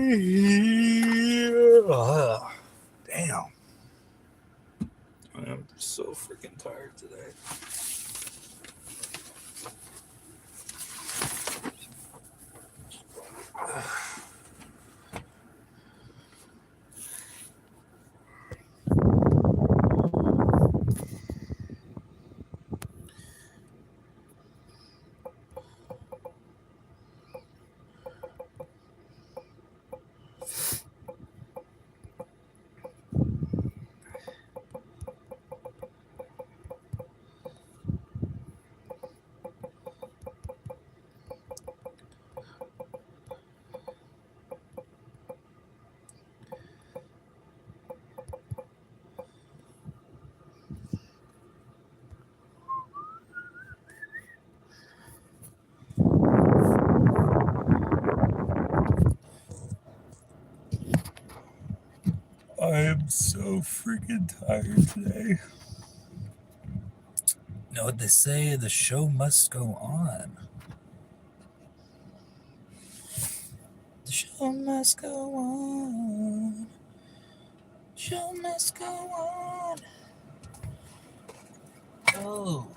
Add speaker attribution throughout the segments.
Speaker 1: Damn. I'm so freaking tired today. I am so freaking tired today. You know what they say? The show must go on. The show must go on. Show must go on. Oh.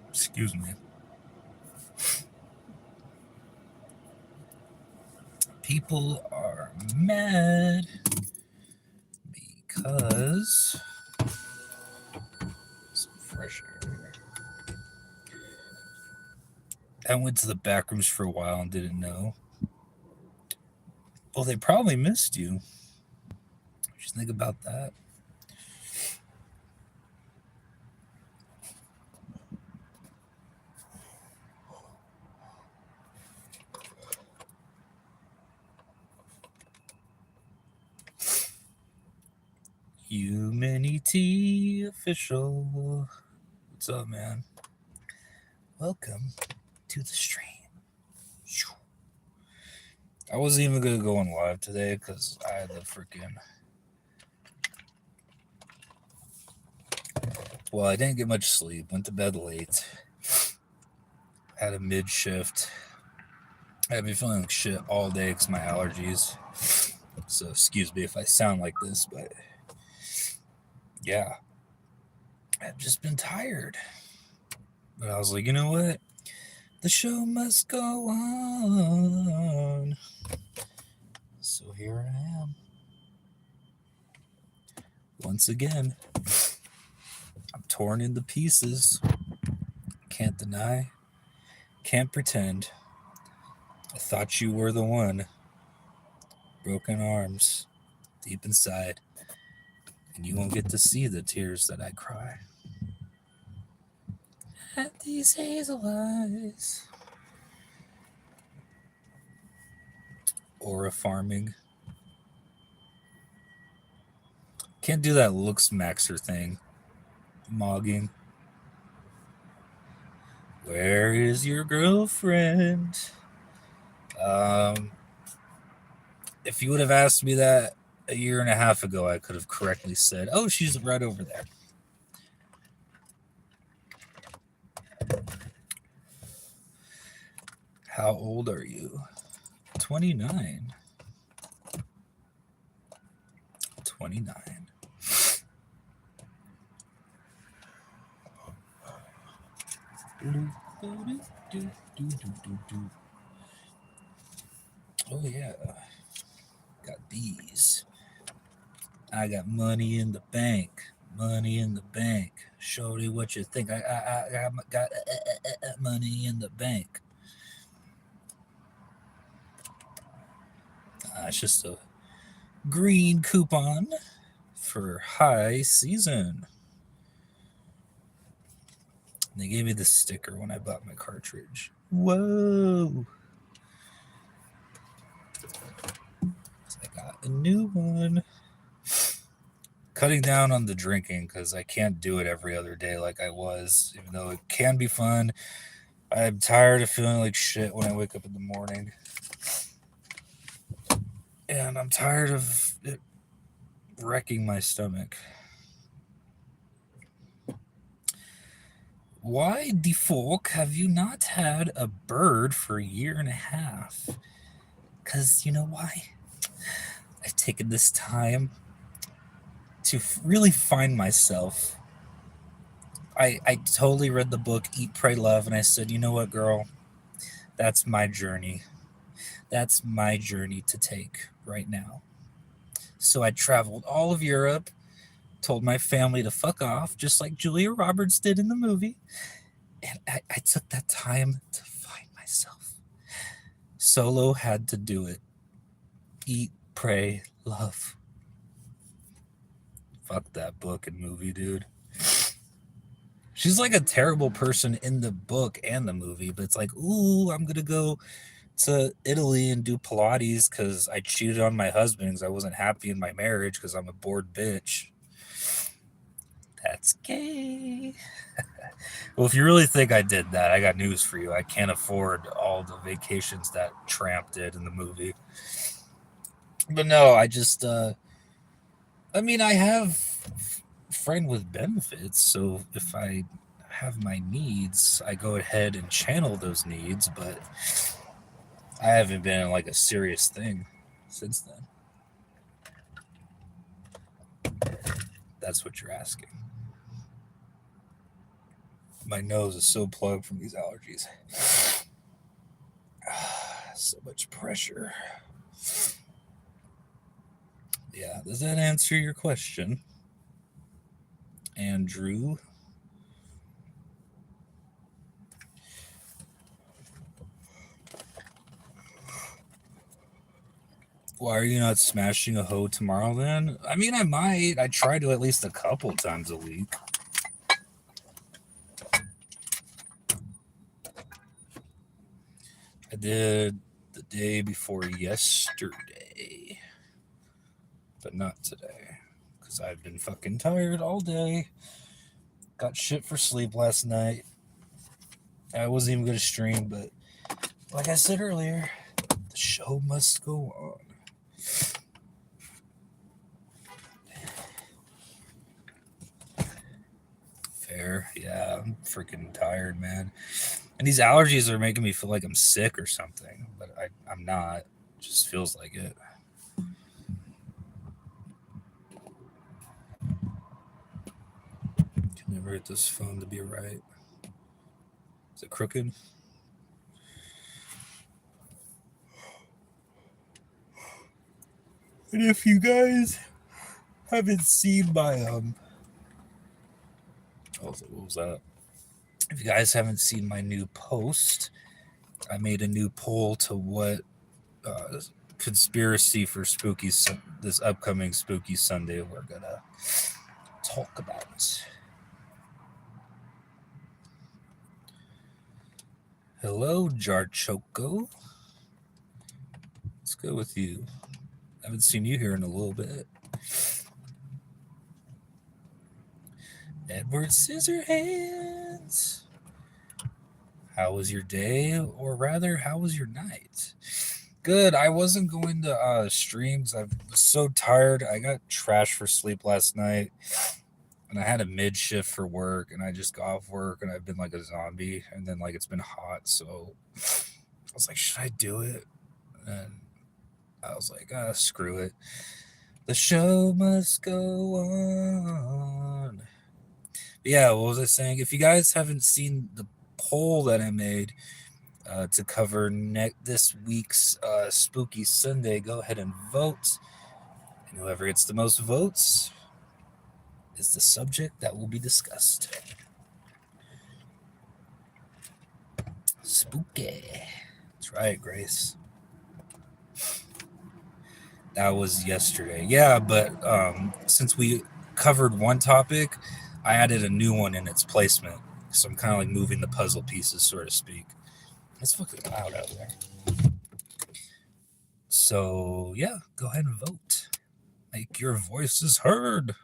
Speaker 1: Excuse me. People are mad because some fresh air. I went to the back rooms for a while and didn't know. Well, they probably missed you. Just think about that. Humanity official. What's up, man? Welcome to the stream. I wasn't even gonna go on live today because I had the freaking. Well, I didn't get much sleep. Went to bed late. Had a mid shift. I've been feeling like shit all day because my allergies. So excuse me if I sound like this, but yeah, I've just been tired. But I was like, you know what? The show must go on. So here I am. Once again, I'm torn into pieces. Can't deny, can't pretend. I thought you were the one. Broken arms, deep inside. And you won't get to see the tears that I cry. At these hazel eyes. Aura farming. Can't do that looks maxer thing. Mogging. Where is your girlfriend? If you would have asked me that a year and a half ago, I could have correctly said, oh, she's right over there. How old are you? 29. 29. Oh, yeah. Got these. I got money in the bank. Money in the bank. Shorty, what you think? I got money in the bank. It's just a green coupon for high season. They gave me the sticker when I bought my cartridge. Whoa. I got a new one. Cutting down on the drinking because I can't do it every other day like I was, even though it can be fun. I'm tired of feeling like shit when I wake up in the morning. And I'm tired of it wrecking my stomach. Why the fuck have you not had a bird for a year and a half? Because you know why? I've taken this time to really find myself. I totally read the book Eat, Pray, Love, and I said, you know what, girl? That's my journey. That's my journey to take right now. So I traveled all of Europe, told my family to fuck off, just like Julia Roberts did in the movie. And I took that time to find myself. Solo had to do it. Eat, pray, love. Fuck that book and movie, dude. She's like a terrible person in the book and the movie, but it's like, ooh, I'm gonna go to Italy and do Pilates because I cheated on my husband because I wasn't happy in my marriage because I'm a bored bitch. That's gay. Well, if you really think I did that, I got news for you. I can't afford all the vacations that Tramp did in the movie. But no, I mean, I have friend with benefits, so if I have my needs, I go ahead and channel those needs, but I haven't been in like a serious thing since then. That's what you're asking. My nose is so plugged from these allergies. So much pressure. Yeah, does that answer your question, Andrew? Why are you not smashing a hoe tomorrow then? I mean, I might. I try to at least a couple times a week. I did the day before yesterday, but not today because I've been fucking tired all day. Got shit for sleep last night. I wasn't even going to stream, but like I said earlier, the show must go on. Fair. Yeah, I'm freaking tired, man. And these allergies are making me feel like I'm sick or something, but I'm not. It just feels like it. Can never get this phone to be right. Is it crooked? And if you guys haven't seen my what was that? If you guys haven't seen my new post, I made a new poll to what conspiracy for this upcoming spooky Sunday we're gonna talk about. Hello, Jarchoco. Let's go with you. I haven't seen you here in a little bit. Edward Scissorhands. How was your day? Or rather, how was your night? Good. I wasn't going to streams. I was so tired. I got trashed for sleep last night. And I had a mid shift for work. And I just got off work. And I've been like a zombie. And then like it's been hot. So I was like, should I do it? And I was like, screw it. The show must go on. But yeah, what was I saying? If you guys haven't seen the poll that I made to cover this week's Spooky Sunday, go ahead and vote. And whoever gets the most votes is the subject that will be discussed. Spooky. That's right, Grace. That was yesterday. Yeah, but since we covered one topic, I added a new one in its placement. So I'm kind of like moving the puzzle pieces, so to speak. It's fucking loud out there. So, yeah, go ahead and vote. Make your voices heard.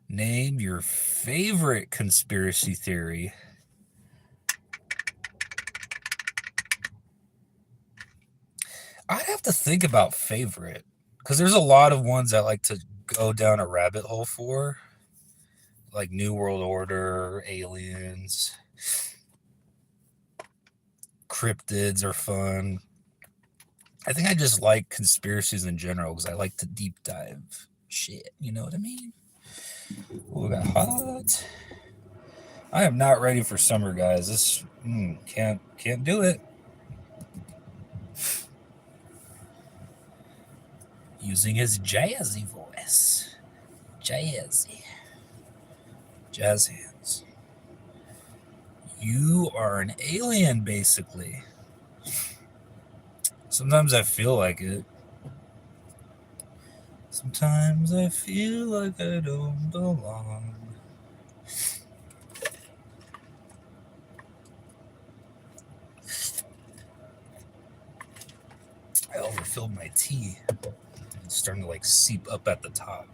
Speaker 1: Name your favorite conspiracy theory. I'd have to think about favorite because there's a lot of ones I like to go down a rabbit hole for. like New World Order, aliens, cryptids are fun. I think I just like conspiracies in general because I like to deep dive shit. You know what I mean? Oh, we got hot. I am not ready for summer, guys. This can't do it. Using his jazzy voice, jazz hands. You are an alien, basically. Sometimes I feel like it. Sometimes I feel like I don't belong. I overfilled my tea. It's starting to like seep up at the top.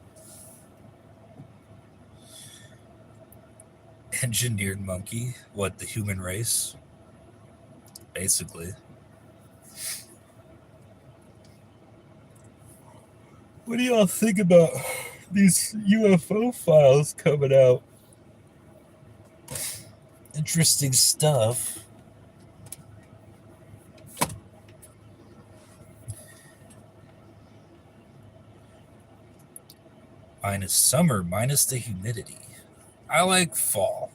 Speaker 1: Engineered monkey? What, the human race? Basically. What do y'all think about these UFO files coming out? Interesting stuff. Minus summer, minus the humidity. I like fall.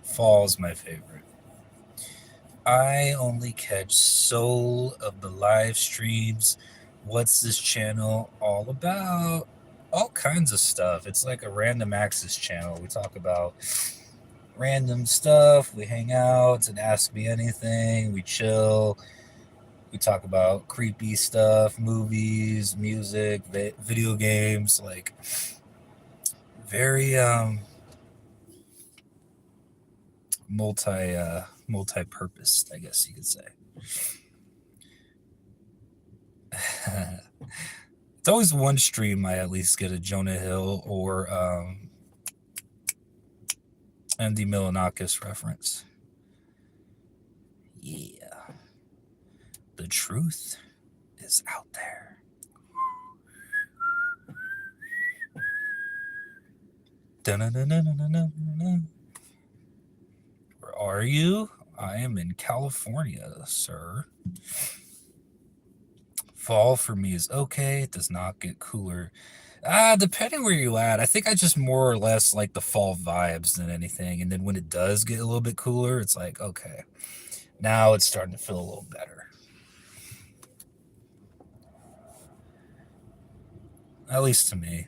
Speaker 1: Fall is my favorite. I only catch soul of the live streams. What's this channel all about? All kinds of stuff. It's like a random access channel. We talk about random stuff. We hang out and ask me anything. We chill. We talk about creepy stuff, movies, music, video games, like very multi-purposed, I guess you could say. It's always one stream I at least get a Jonah Hill or Andy Milonakis reference. Yeah. The truth is out there. Dun-dun-dun-dun-dun-dun-dun. Where are you? I am in California, sir. Fall for me is okay. It does not get cooler. Depending where you're at, I think I just more or less like the fall vibes than anything. And then when it does get a little bit cooler, it's like, okay, now it's starting to feel a little better. At least to me.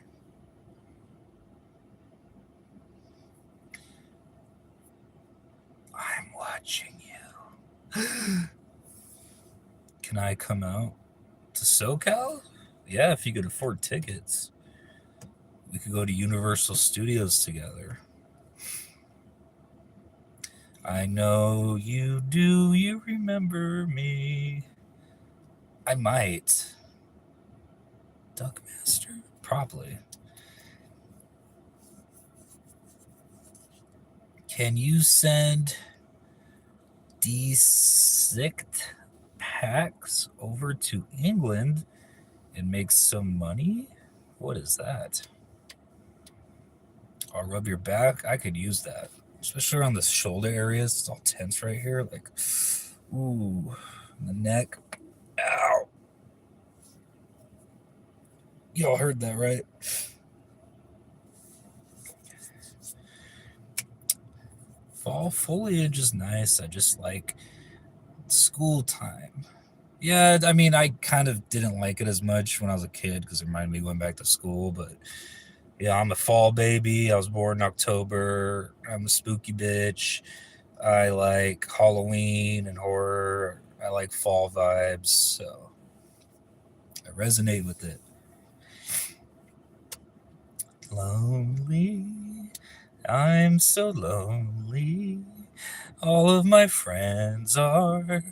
Speaker 1: I'm watching you. Can I come out to SoCal? Yeah, if you could afford tickets. We could go to Universal Studios together. I know you do, you remember me. I might. Duckmaster? Probably. Can you send desict packs over to England and make some money? What is that? I'll rub your back. I could use that, especially around the shoulder areas. It's all tense right here. Like, ooh, the neck. Ow. Y'all heard that, right? Fall foliage is nice. I just like school time. Yeah, I mean, I kind of didn't like it as much when I was a kid because it reminded me of going back to school. But yeah, I'm a fall baby. I was born in October. I'm a spooky bitch. I like Halloween and horror. I like fall vibes. So I resonate with it. Lonely. I'm so lonely. All of my friends are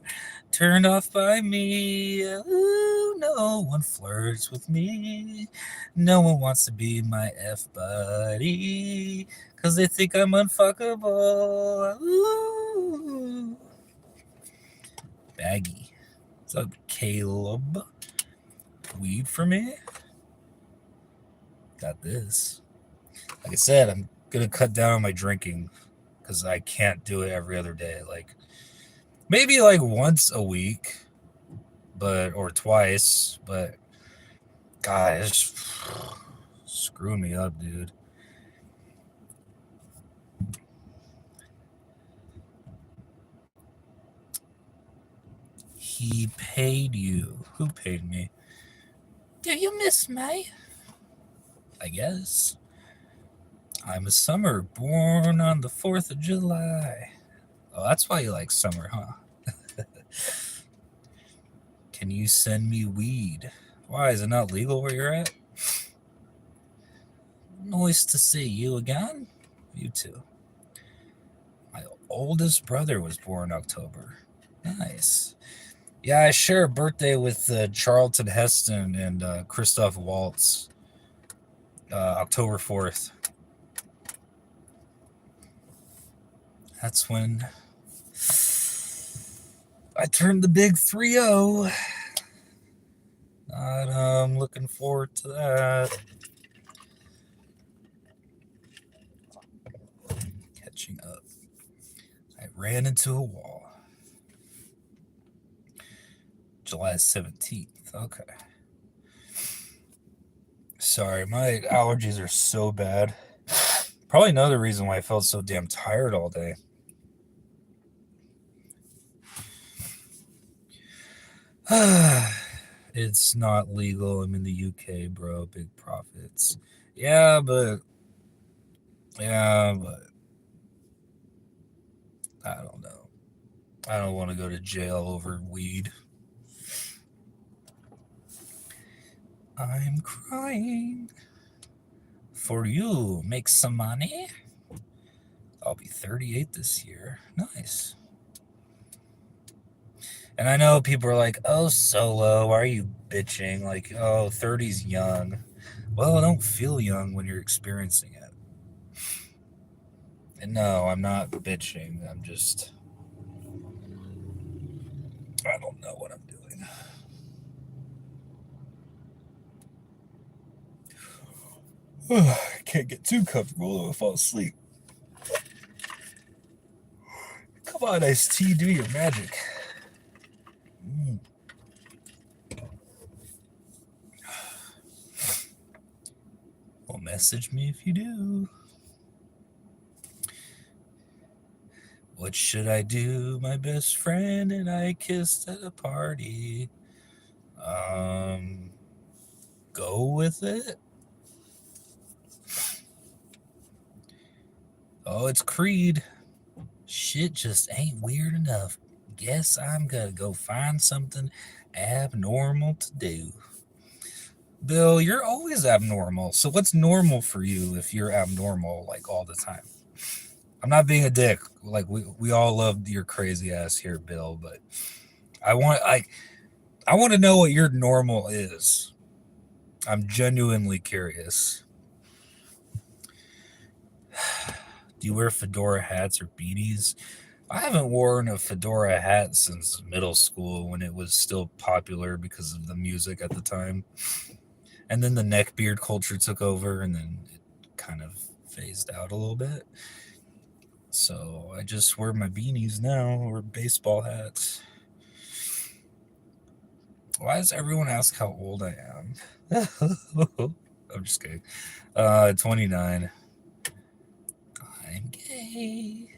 Speaker 1: turned off by me. Ooh, no one flirts with me. No one wants to be my F buddy. Cause they think I'm unfuckable. Ooh. Baggy. What's up, Caleb? Weed for me? Got this. Like I said, I'm gonna cut down on my drinking because I can't do it every other day. Like maybe like once a week, but or twice. But God, it's screw me up, dude. He paid you. Who paid me? Do you miss me? I guess. I'm a summer, born on the 4th of July. Oh, that's why you like summer, huh? Can you send me weed? Why, is it not legal where you're at? Nice to see you again. You too. My oldest brother was born October. Nice. Yeah, I share a birthday with Charlton Heston and Christoph Waltz, October 4th. That's when I turned the big 3-0. I'm looking forward to that. Catching up. I ran into a wall. July 17th. Okay. Sorry, my allergies are so bad. Probably another reason why I felt so damn tired all day. It's not legal. I'm in the UK, bro. Big profits. Yeah, but I don't know. I don't want to go to jail over weed. I'm crying. For you, make some money. I'll be 38 this year. Nice. And I know people are like, oh, Solo, why are you bitching? Like, oh, 30's young. Well, I don't feel young when you're experiencing it. And no, I'm not bitching. I'm just, I don't know what I'm doing. I can't get too comfortable. I'll fall asleep. Come on, Ice T, do your magic. Well, message me if you do. What should I do? My best friend and I kissed at a party. Go with it. Oh, it's Creed. Shit just ain't weird enough. Guess I'm gonna go find something abnormal to do. Bill, you're always abnormal. So what's normal for you if you're abnormal like all the time? I'm not being a dick. Like we all love your crazy ass here, Bill, but I want to know what your normal is. I'm genuinely curious. Do you wear fedora hats or beanies? I haven't worn a fedora hat since middle school when it was still popular because of the music at the time. And then the neckbeard culture took over and then it kind of phased out a little bit. So I just wear my beanies now or baseball hats. Why does everyone ask how old I am? I'm just kidding. 29. I'm gay.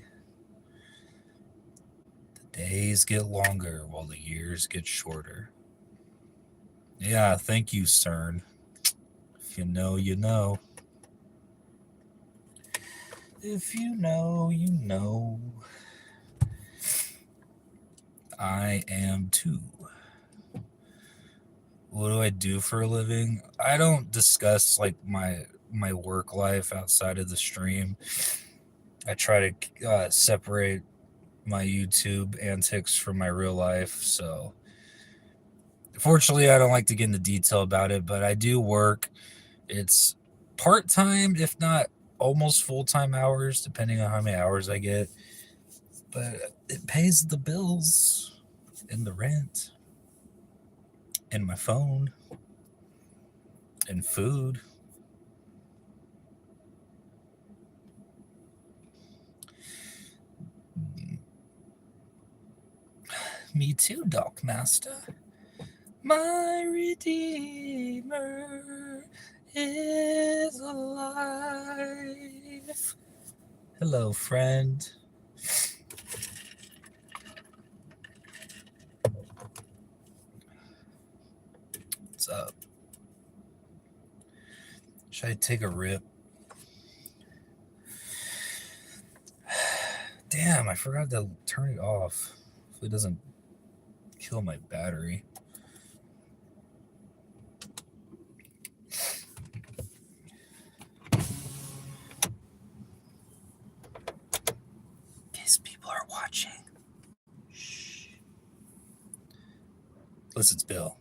Speaker 1: The days get longer while the years get shorter. Yeah, thank you, CERN. If you know, you know. If you know, you know. I am too. What do I do for a living? I don't discuss like my work life outside of the stream. I try to separate my YouTube antics from my real life. So, fortunately, I don't like to get into detail about it, but I do work. It's part time, if not almost full time hours, depending on how many hours I get. But it pays the bills and the rent and my phone and food. Me too, Doc Master. My Redeemer is alive. Hello, friend. What's up? Should I take a rip? Damn, I forgot to turn it off. Hopefully it doesn't kill my battery. In case people are watching. Shh. Listen, it's Bill.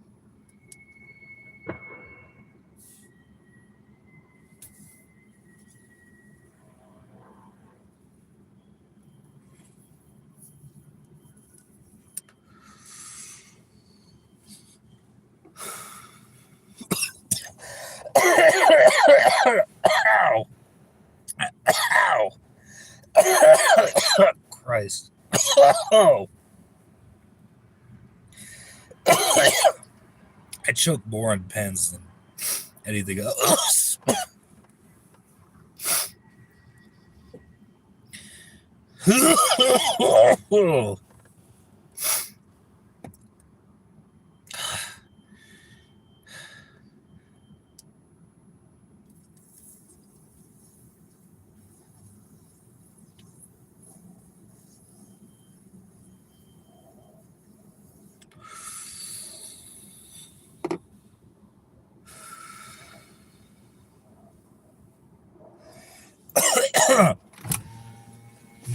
Speaker 1: Ow! Ow! Christ. Oh! I choke more on pens than anything else.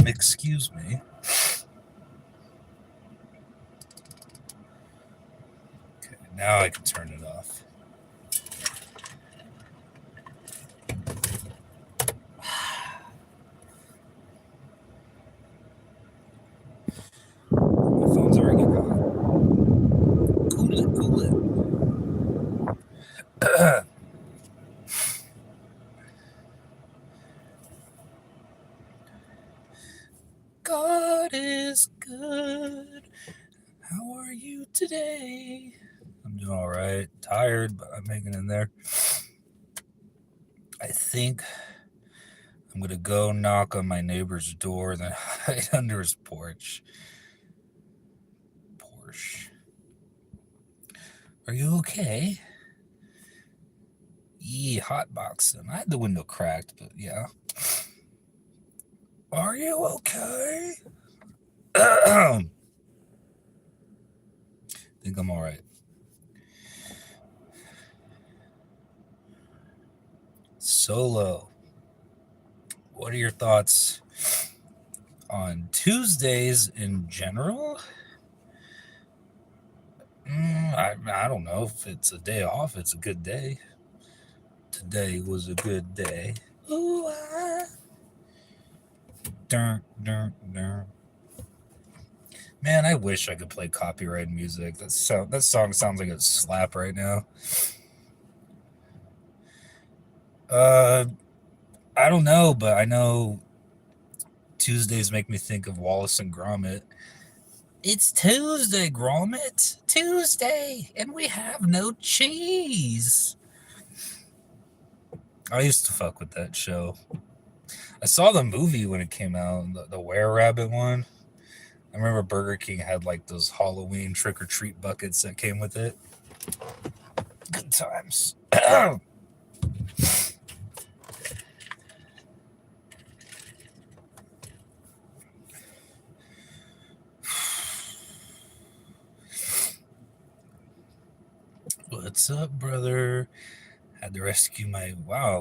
Speaker 1: Excuse me. Okay, now I can turn it off. My phone's already getting hot. Cool it, cool it. God is good. How are you today? I'm doing all right. Tired, but I'm hanging in there. I think I'm going to go knock on my neighbor's door, then hide under his porch. Porsche. Are you okay? Hotboxing. I had the window cracked, but yeah. Are you okay? I think I'm all right. Solo. What are your thoughts on Tuesdays in general? I don't know if it's a day off. It's a good day. Today was a good day. Ooh, Dun. Man, I wish I could play copyrighted music. That song sounds like a slap right now. I don't know, but I know Tuesdays make me think of Wallace and Gromit. It's Tuesday, Gromit. Tuesday, and we have no cheese. I used to fuck with that show. I saw the movie when it came out, the Were-Rabbit one. I remember Burger King had like those Halloween trick-or-treat buckets that came with it. Good times. What's up, brother? Had to rescue my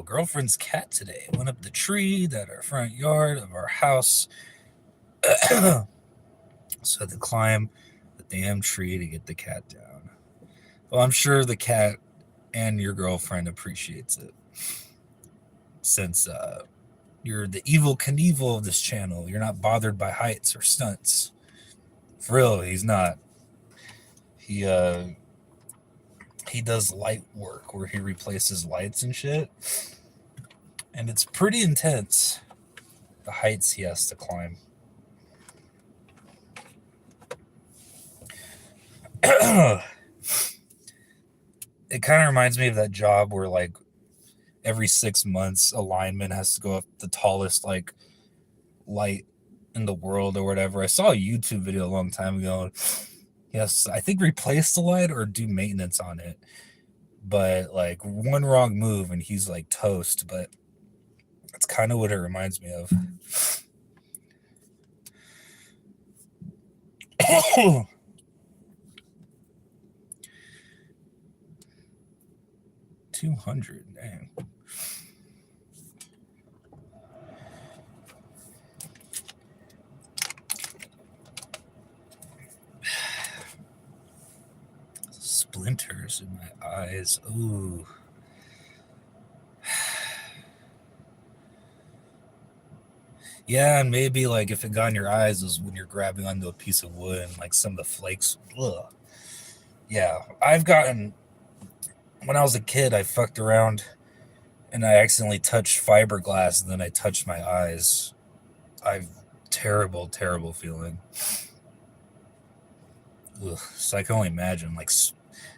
Speaker 1: girlfriend's cat today. Went up the tree that our front yard of our house. So I had to climb the damn tree to get the cat down. Well, I'm sure the cat and your girlfriend appreciates it. Since you're the evil Knievel of this channel. You're not bothered by heights or stunts. For real, he's not. He does light work where he replaces lights and shit. And it's pretty intense, the heights he has to climb. It kind of reminds me of that job where like every 6 months a lineman has to go up the tallest like light in the world or whatever. I saw a YouTube video a long time ago. Yes, I think replace the light or do maintenance on it. But like one wrong move and he's like toast. But that's kind of what it reminds me of. 200, dang. Splinters in my eyes. Ooh. Yeah, and maybe like if it got in your eyes was when you're grabbing onto a piece of wood and like some of the flakes. Ugh. Yeah, I've gotten, when I was a kid, I fucked around and I accidentally touched fiberglass and then I touched my eyes. Terrible, terrible feeling. Ugh. So I can only imagine like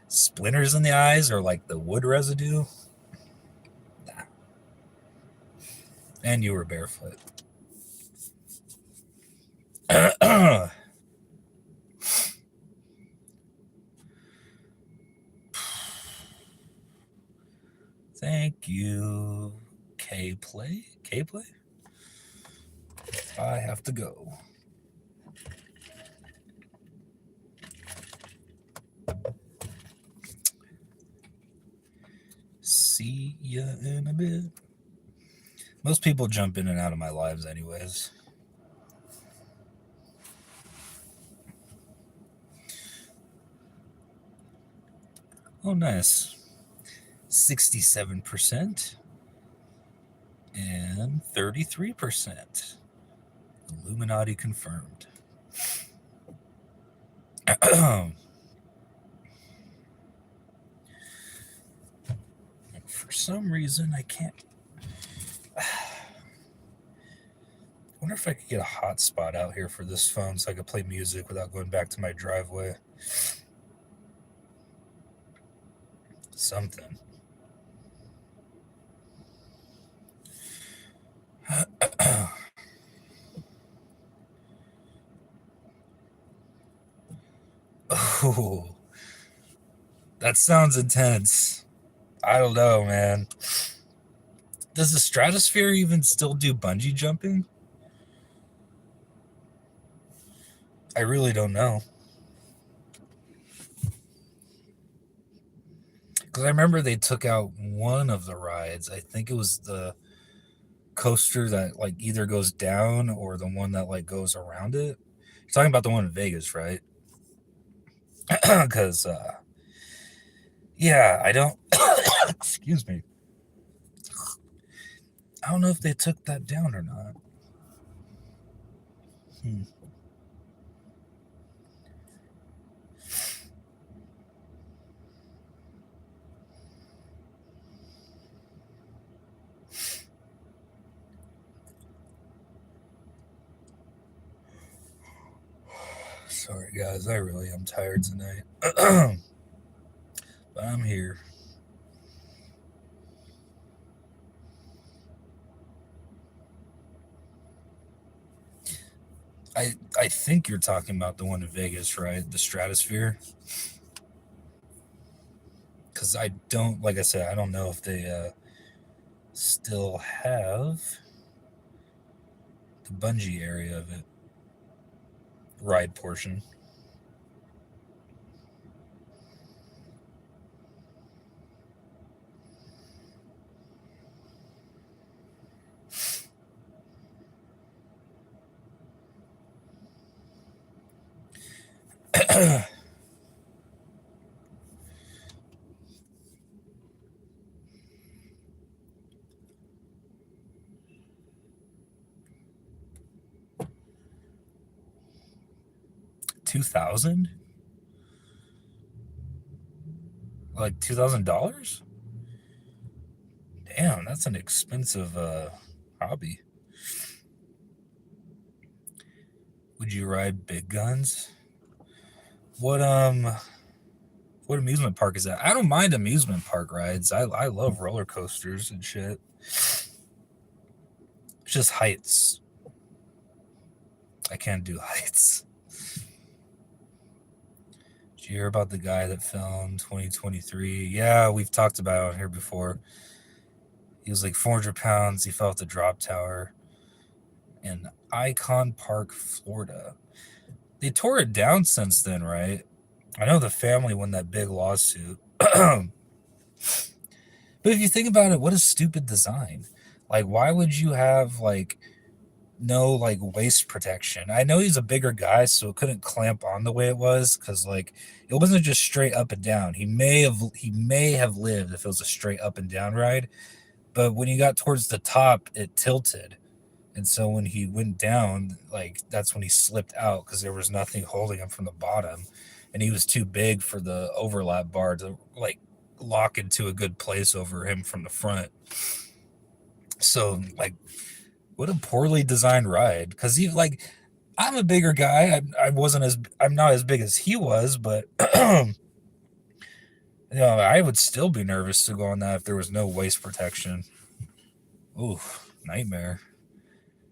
Speaker 1: splinters in the eyes or like the wood residue. Nah. And you were barefoot. Thank you. K-Play? K-Play? I have to go. See ya in a bit. Most people jump in and out of my lives anyways. Oh, nice. 67% and 33%. Illuminati confirmed. For some reason, I can't. I wonder if I could get a hotspot out here for this phone so I could play music without going back to my driveway. Something. Oh, that sounds intense. I don't know, man. Does the stratosphere even still do bungee jumping? I really don't know. Because I remember they took out one of the rides. I think it was the coaster that like either goes down or the one that like goes around it. You're talking about the one in Vegas, right? Because, yeah, I don't. Excuse me. I don't know if they took that down or not. Sorry, guys. I really am tired tonight. But I'm here. I think you're talking about the one in Vegas, right? The Stratosphere. Because I don't, like I said, I don't know if they still have the bungee area of it, ride portion. $2,000? Like $2,000? Damn, that's an expensive hobby. Would you ride big guns? What What amusement park is that? I don't mind amusement park rides. I love roller coasters and shit. It's just heights. I can't do heights. Did you hear about the guy that fell in 2023? Yeah, we've talked about it here before. He was like 400 pounds. He fell at the drop tower in Icon Park, Florida. They tore it down since then, right? I know the family won that big lawsuit. But if you think about it, what a stupid design. Like, why would you have like no like waist protection? I know he's a bigger guy, so it couldn't clamp on the way it was because like it wasn't just straight up and down. He may have lived if it was a straight up and down ride, but when he got towards the top, it tilted. And so when he went down, like that's when he slipped out because there was nothing holding him from the bottom, and he was too big for the overlap bar to like lock into a good place over him from the front. So like, what a poorly designed ride. Because he like, I'm a bigger guy. I'm not as big as he was, but I would still be nervous to go on that if there was no waist protection. Ooh, nightmare.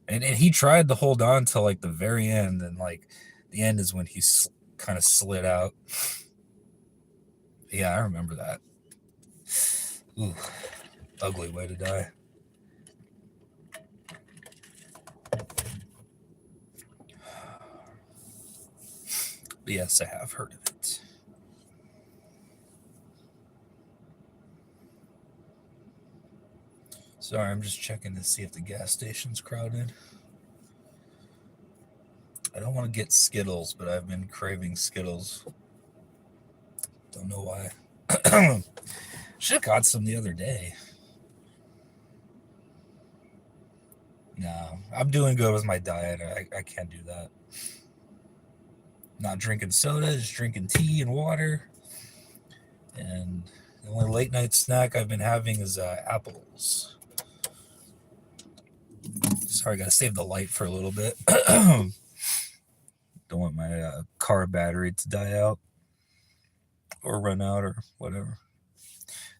Speaker 1: And he tried to hold on till like the very end, and like the end is when he kind of slid out. Yeah, I remember that. Ooh, ugly way to die. But yes, I have heard of it. Sorry, I'm just checking to see if the gas station's crowded. I don't want to get Skittles, but I've been craving Skittles. Don't know why. Should have got some the other day. No, I'm doing good with my diet. I can't do that. Not drinking soda, just drinking tea and water. And the only late night snack I've been having is apples. Sorry, I gotta save the light for a little bit. Don't want my car battery to die out or run out or whatever.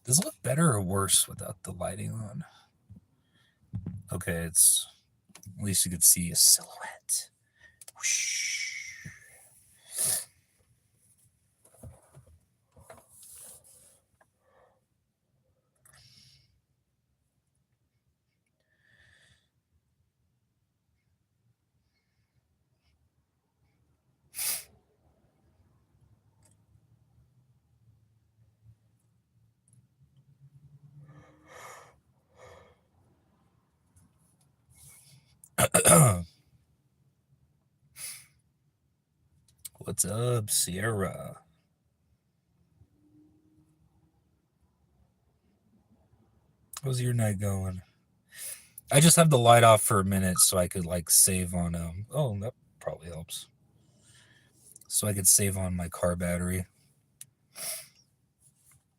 Speaker 1: Does it look better or worse without the lighting on? Okay, it's at least you could see a silhouette. Whoosh. What's up, Sierra? How's your night going? I just have the light off for a minute so I could like save on oh, that probably helps. So I could save on my car battery.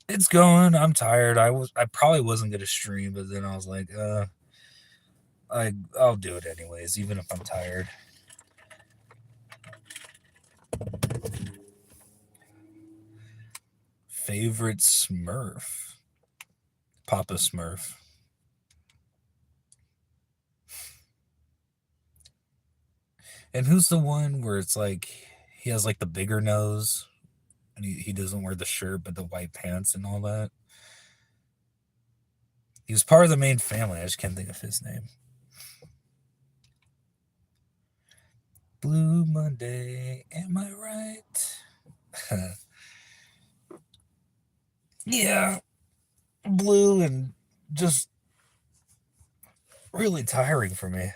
Speaker 1: It's going. I'm tired. I probably wasn't gonna stream, but then I was like, I'll do it anyways, even if I'm tired. Favorite Smurf? Papa Smurf. And who's the one where it's like he has like the bigger nose and he doesn't wear the shirt but the white pants and all that? He was part of the main family. I just can't think of his name. Blue Monday, am I right? Yeah, blue and just really tiring for me.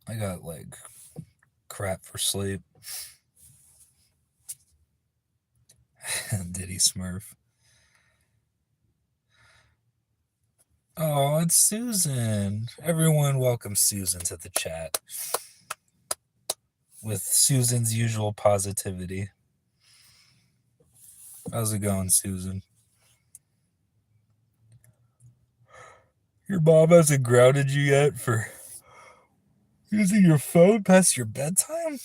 Speaker 1: I got like crap for sleep. Diddy Smurf. Oh, it's Susan. Everyone welcome Susan to the chat with Susan's usual positivity. How's it going, Susan? Your mom hasn't grounded you yet for using your phone past your bedtime?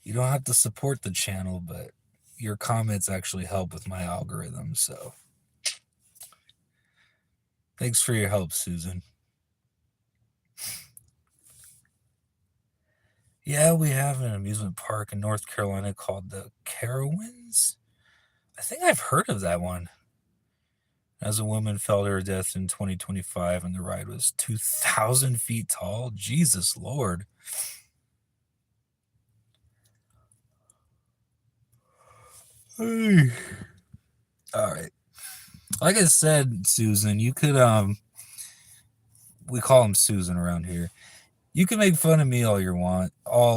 Speaker 1: You don't have to support the channel, but your comments actually help with my algorithm. So thanks for your help, Susan. Yeah, we have an amusement park in North Carolina called the Carowinds. I think I've heard of that one. As a woman fell to her death in 2025, and the ride was 2,000 feet tall. Jesus Lord. Hey. All right. Like I said, Susan, you could we call him Susan around here. You can make fun of me all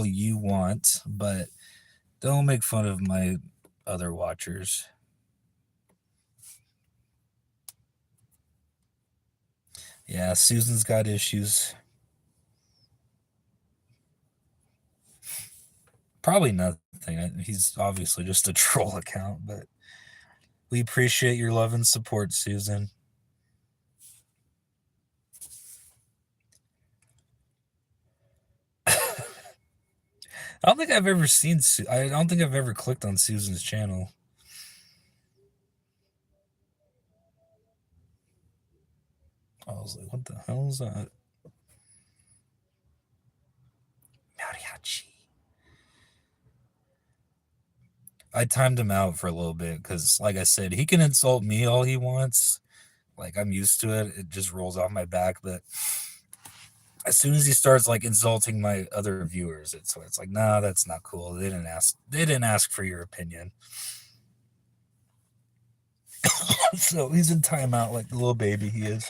Speaker 1: you want, but don't make fun of my other watchers. Yeah, Susan's got issues. Probably nothing. He's obviously just a troll account, but we appreciate your love and support, Susan. I don't think I've ever seen. I don't think I've ever clicked on Susan's channel. I was like, what the hell is that? Mariachi. I timed him out for a little bit because, like I said, he can insult me all he wants. Like, I'm used to it. It just rolls off my back. But as soon as he starts like insulting my other viewers, it's like, nah, that's not cool. They didn't ask. They didn't ask for your opinion. So he's in timeout like the little baby he is.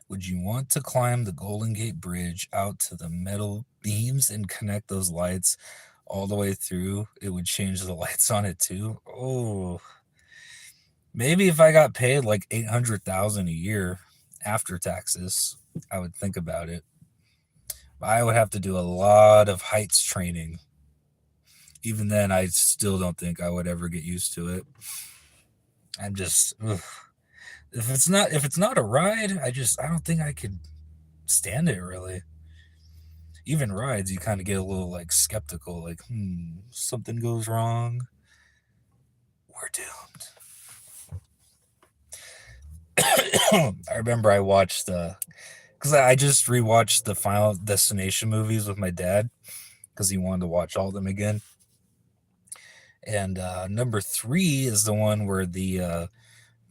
Speaker 1: Would you want to climb the Golden Gate Bridge out to the metal beams and connect those lights all the way through? It would change the lights on it too. Oh, maybe if I got paid like 800,000 a year after taxes, I would think about it. I would have to do a lot of heights training. Even then, I still don't think I would ever get used to it. I'm just, ugh. If it's not a ride, I don't think I could stand it really. Even rides, you kind of get a little like skeptical, like, something goes wrong, we're doomed. I remember I watched because I just rewatched the Final Destination movies with my dad because he wanted to watch all of them again. And number 3 is the one where the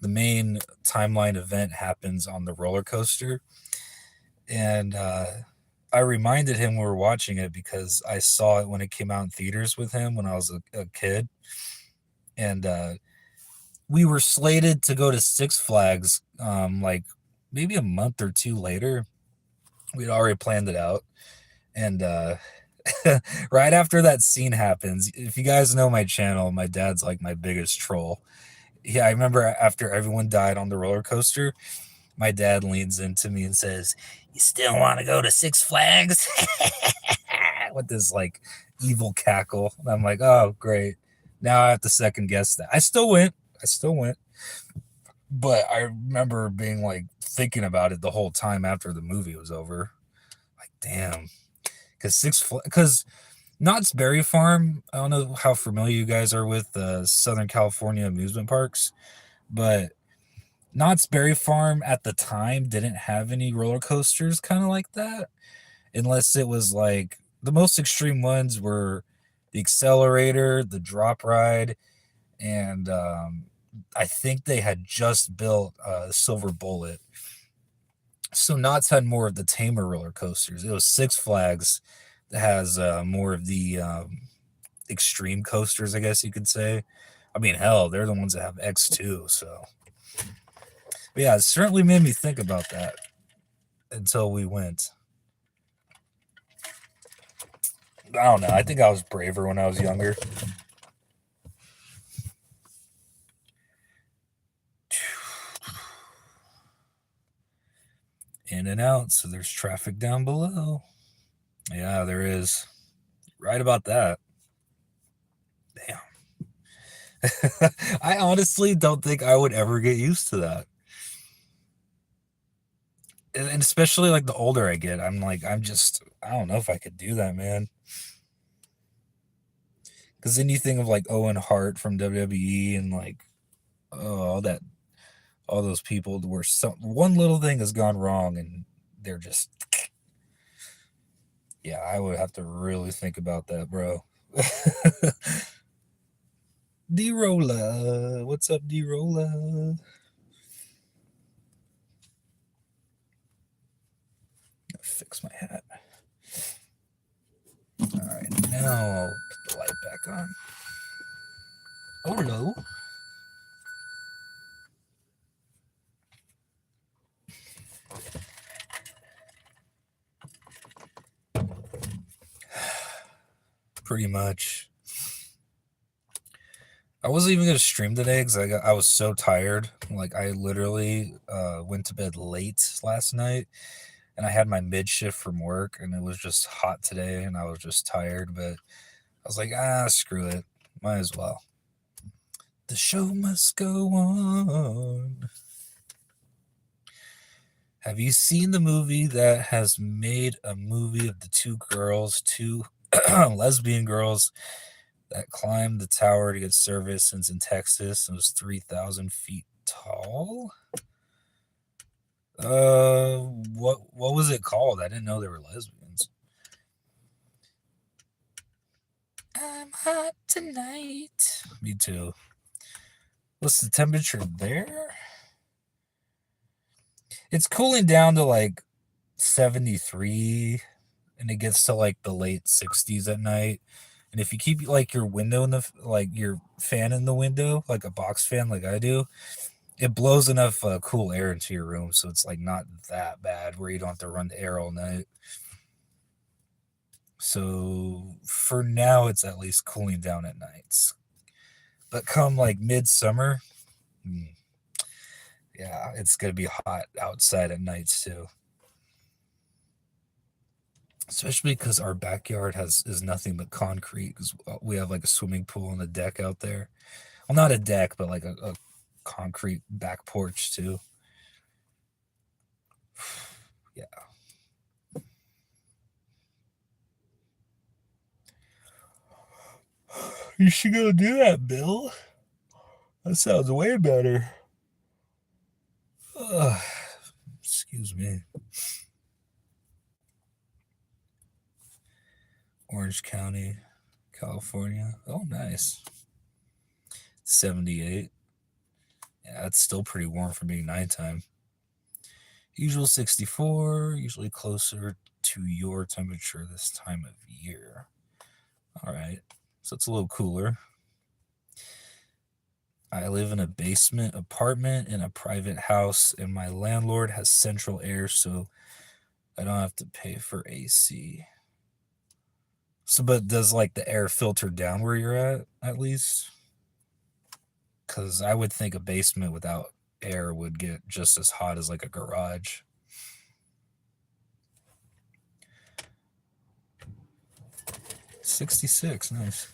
Speaker 1: main timeline event happens on the roller coaster. And I reminded him we were watching it because I saw it when it came out in theaters with him when I was a kid. And we were slated to go to Six Flags like maybe a month or 2 later. We'd already planned it out. And right after that scene happens, if you guys know my channel, my dad's like my biggest troll. Yeah, I remember after everyone died on the roller coaster, my dad leans into me and says, "You still want to go to Six Flags?" With this like evil cackle. And I'm like, oh, great. Now I have to second guess that. I still went. But I remember being like thinking about it the whole time after the movie was over. Like, damn. Because Knott's Berry Farm, I don't know how familiar you guys are with Southern California amusement parks, but Knott's Berry Farm at the time didn't have any roller coasters kind of like that, unless it was like the most extreme ones were the Accelerator, the Drop Ride, and I think they had just built Silver Bullet. So Knott's had more of the tamer roller coasters. It was Six Flags that has more of the extreme coasters, I guess you could say. I mean, hell, they're the ones that have X2. So, but yeah, it certainly made me think about that until we went. I don't know. I think I was braver when I was younger. In and out, so there's traffic down below. Yeah, there is. Right about that. Damn. I honestly don't think I would ever get used to that. And especially like the older I get, I'm like, I don't know if I could do that, man. Because then you think of like Owen Hart from WWE and like, oh, all those people where one little thing has gone wrong and they're just, yeah, I would have to really think about that, bro. D-Rolla. What's up, D-Rolla? Fix my hat. All right, now I'll put the light back on. Oh, hello. Pretty much. I wasn't even gonna stream today because I was so tired. Like I literally went to bed late last night, and I had my mid shift from work, and it was just hot today, and I was just tired. But I was like, screw it, might as well. The show must go on. Have you seen the movie that has made a movie of the two lesbian girls that climbed the tower to get service, and it's in Texas and was 3,000 feet tall? What was it called? I didn't know they were lesbians. I'm hot tonight. Me too. What's the temperature there? It's cooling down to like 73, and it gets to like the late 60s at night. And if you keep like your window in like your fan in the window, like a box fan, like I do, it blows enough cool air into your room, so it's like not that bad where you don't have to run the air all night. So for now, it's at least cooling down at nights. But come like midsummer, yeah, it's gonna be hot outside at nights too. Especially because our backyard is nothing but concrete. Because we have like a swimming pool and a deck out there. Well, not a deck, but like a concrete back porch too. Yeah. You should go do that, Bill. That sounds way better. Excuse me. Orange County, California. Oh, nice. 78. Yeah, it's still pretty warm for being nighttime. Usual 64, usually closer to your temperature this time of year. All right. So it's a little cooler. I live in a basement apartment in a private house, and my landlord has central air, so I don't have to pay for AC. So, but does like the air filter down where you're at least? Because I would think a basement without air would get just as hot as like a garage. $66, nice.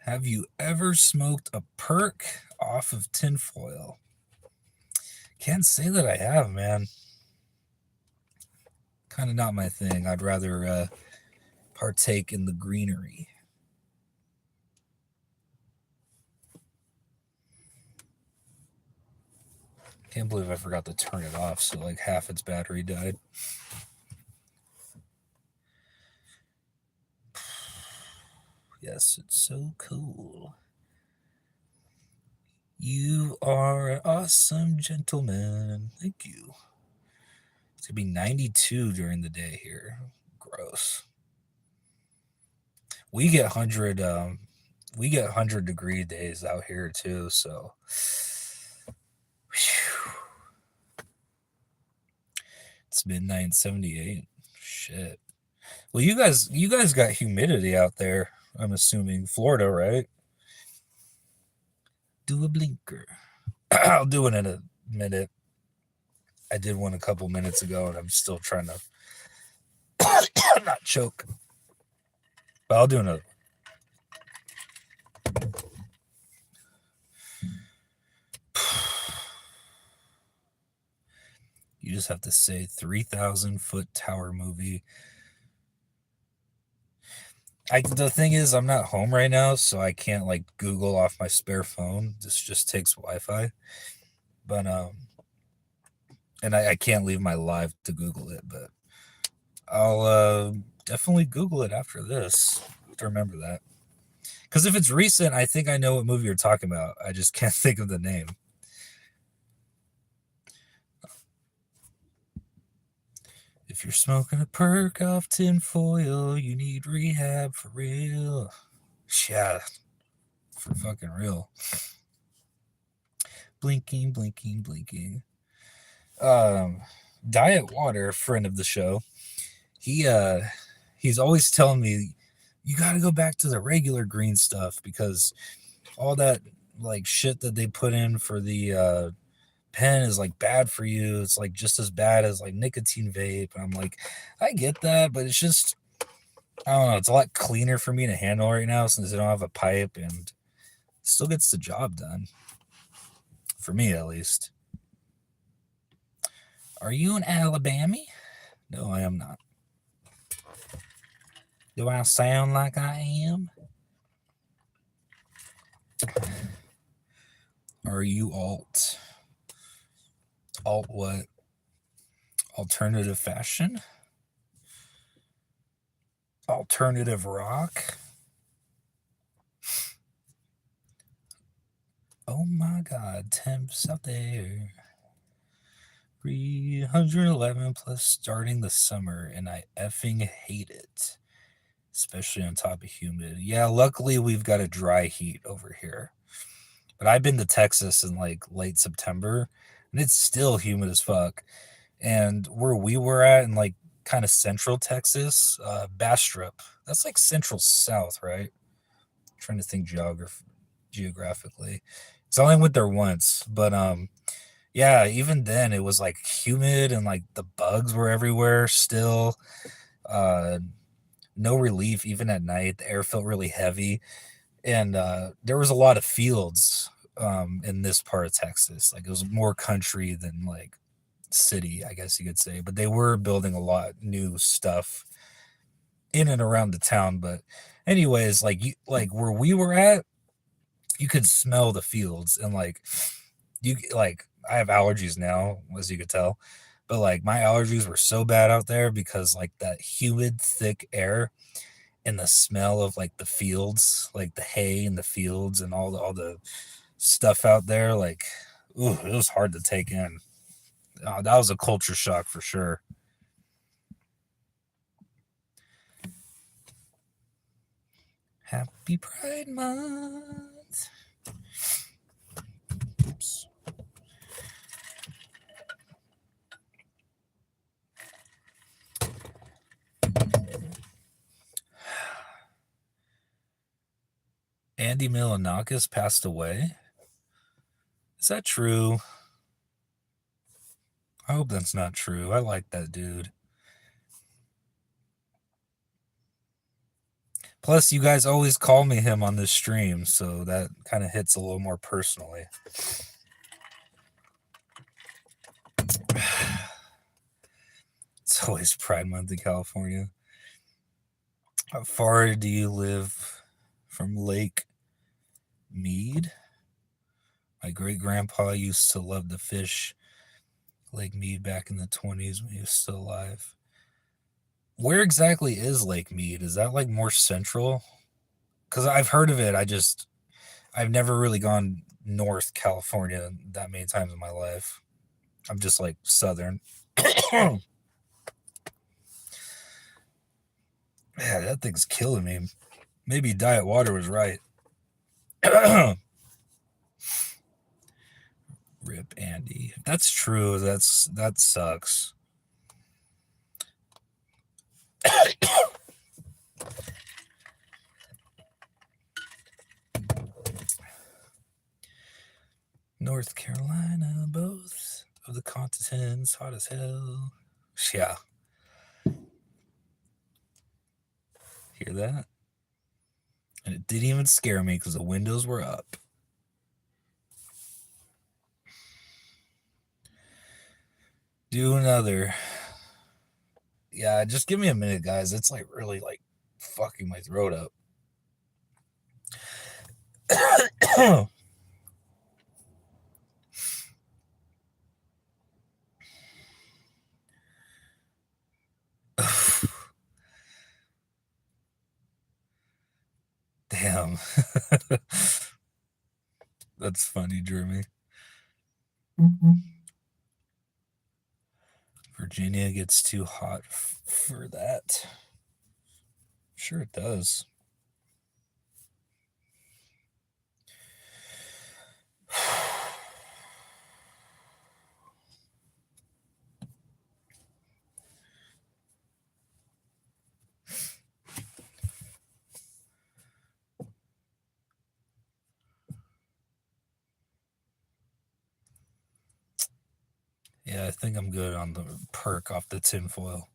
Speaker 1: Have you ever smoked a perk off of tinfoil? Can't say that I have, man. Kind of not my thing. I'd rather partake in the greenery. Can't believe I forgot to turn it off, so like half its battery died. Yes, it's so cool. You are an awesome gentleman. Thank you. It's gonna be 92 during the day here. Gross. We get 100-degree days out here too, so whew. It's midnight 78. Shit. Well, you guys got humidity out there. I'm assuming Florida, right? Do a blinker. I'll do it in a minute. I did one a couple minutes ago, and I'm still trying to not choke. But I'll do another. You just have to say 3,000-foot tower movie. The thing is, I'm not home right now, so I can't like Google off my spare phone. This just takes Wi-Fi. But and I can't leave my live to Google it, but I'll definitely Google it after this. I have to remember that. Because if it's recent, I think I know what movie you're talking about. I just can't think of the name. If you're smoking a perk off tinfoil, you need rehab for real. Yeah, for fucking real. Blinking, blinking, blinking. Diet Water, friend of the show, he's always telling me, you got to go back to the regular green stuff because all that like shit that they put in for the pen is like bad for you. It's like just as bad as like nicotine vape. And I'm like, I get that, but it's just, I don't know. It's a lot cleaner for me to handle right now since I don't have a pipe, and it still gets the job done. For me, at least. Are you an Alabama? No, I am not. Do I sound like I am? Are you alt? Alt what? Alternative fashion? Alternative rock? Oh my god, temps out there. 311 plus starting the summer, and I effing hate it. Especially on top of humid. Yeah, luckily we've got a dry heat over here. But I've been to Texas in like late September, and it's still humid as fuck. And where we were at in like kind of central Texas, Bastrop, that's like central south, right? I'm trying to think geographically. So I only went there once, but yeah, even then it was like humid and like the bugs were everywhere still. No relief even at night. The air felt really heavy, and there was a lot of fields in this part of Texas. Like it was more country than like city, I guess you could say. But they were building a lot new stuff in and around the town. But anyways, like where we were at, you could smell the fields, and like you like I have allergies now, as you could tell. But like my allergies were so bad out there because like that humid, thick air and the smell of like the fields, like the hay in the fields and all the stuff out there, like, ooh, it was hard to take in. That was a culture shock for sure. Happy Pride Month. Oops. Andy Milonakis passed away. Is that true? I hope that's not true. I like that dude. Plus, you guys always call me him on this stream, so that kind of hits a little more personally. It's always Pride Month in California. How far do you live from Lake Mead? My great grandpa used to love to fish Lake Mead back in the 20s when he was still alive. Where exactly is Lake Mead? Is that like more central? Because I've heard of it. I've never really gone North California that many times in my life. I'm just like Southern. Yeah, that thing's killing me. Maybe Diet Water was right. Rip Andy. If that's true. That sucks. North Carolina, both of the continents, hot as hell. Yeah. Hear that? And it didn't even scare me because the windows were up. Do another. Yeah, just give me a minute, guys. It's like really like fucking my throat up. Damn. That's funny, Jeremy. Virginia gets too hot for that. Sure, it does. Yeah, I think I'm good on the perk off the tinfoil.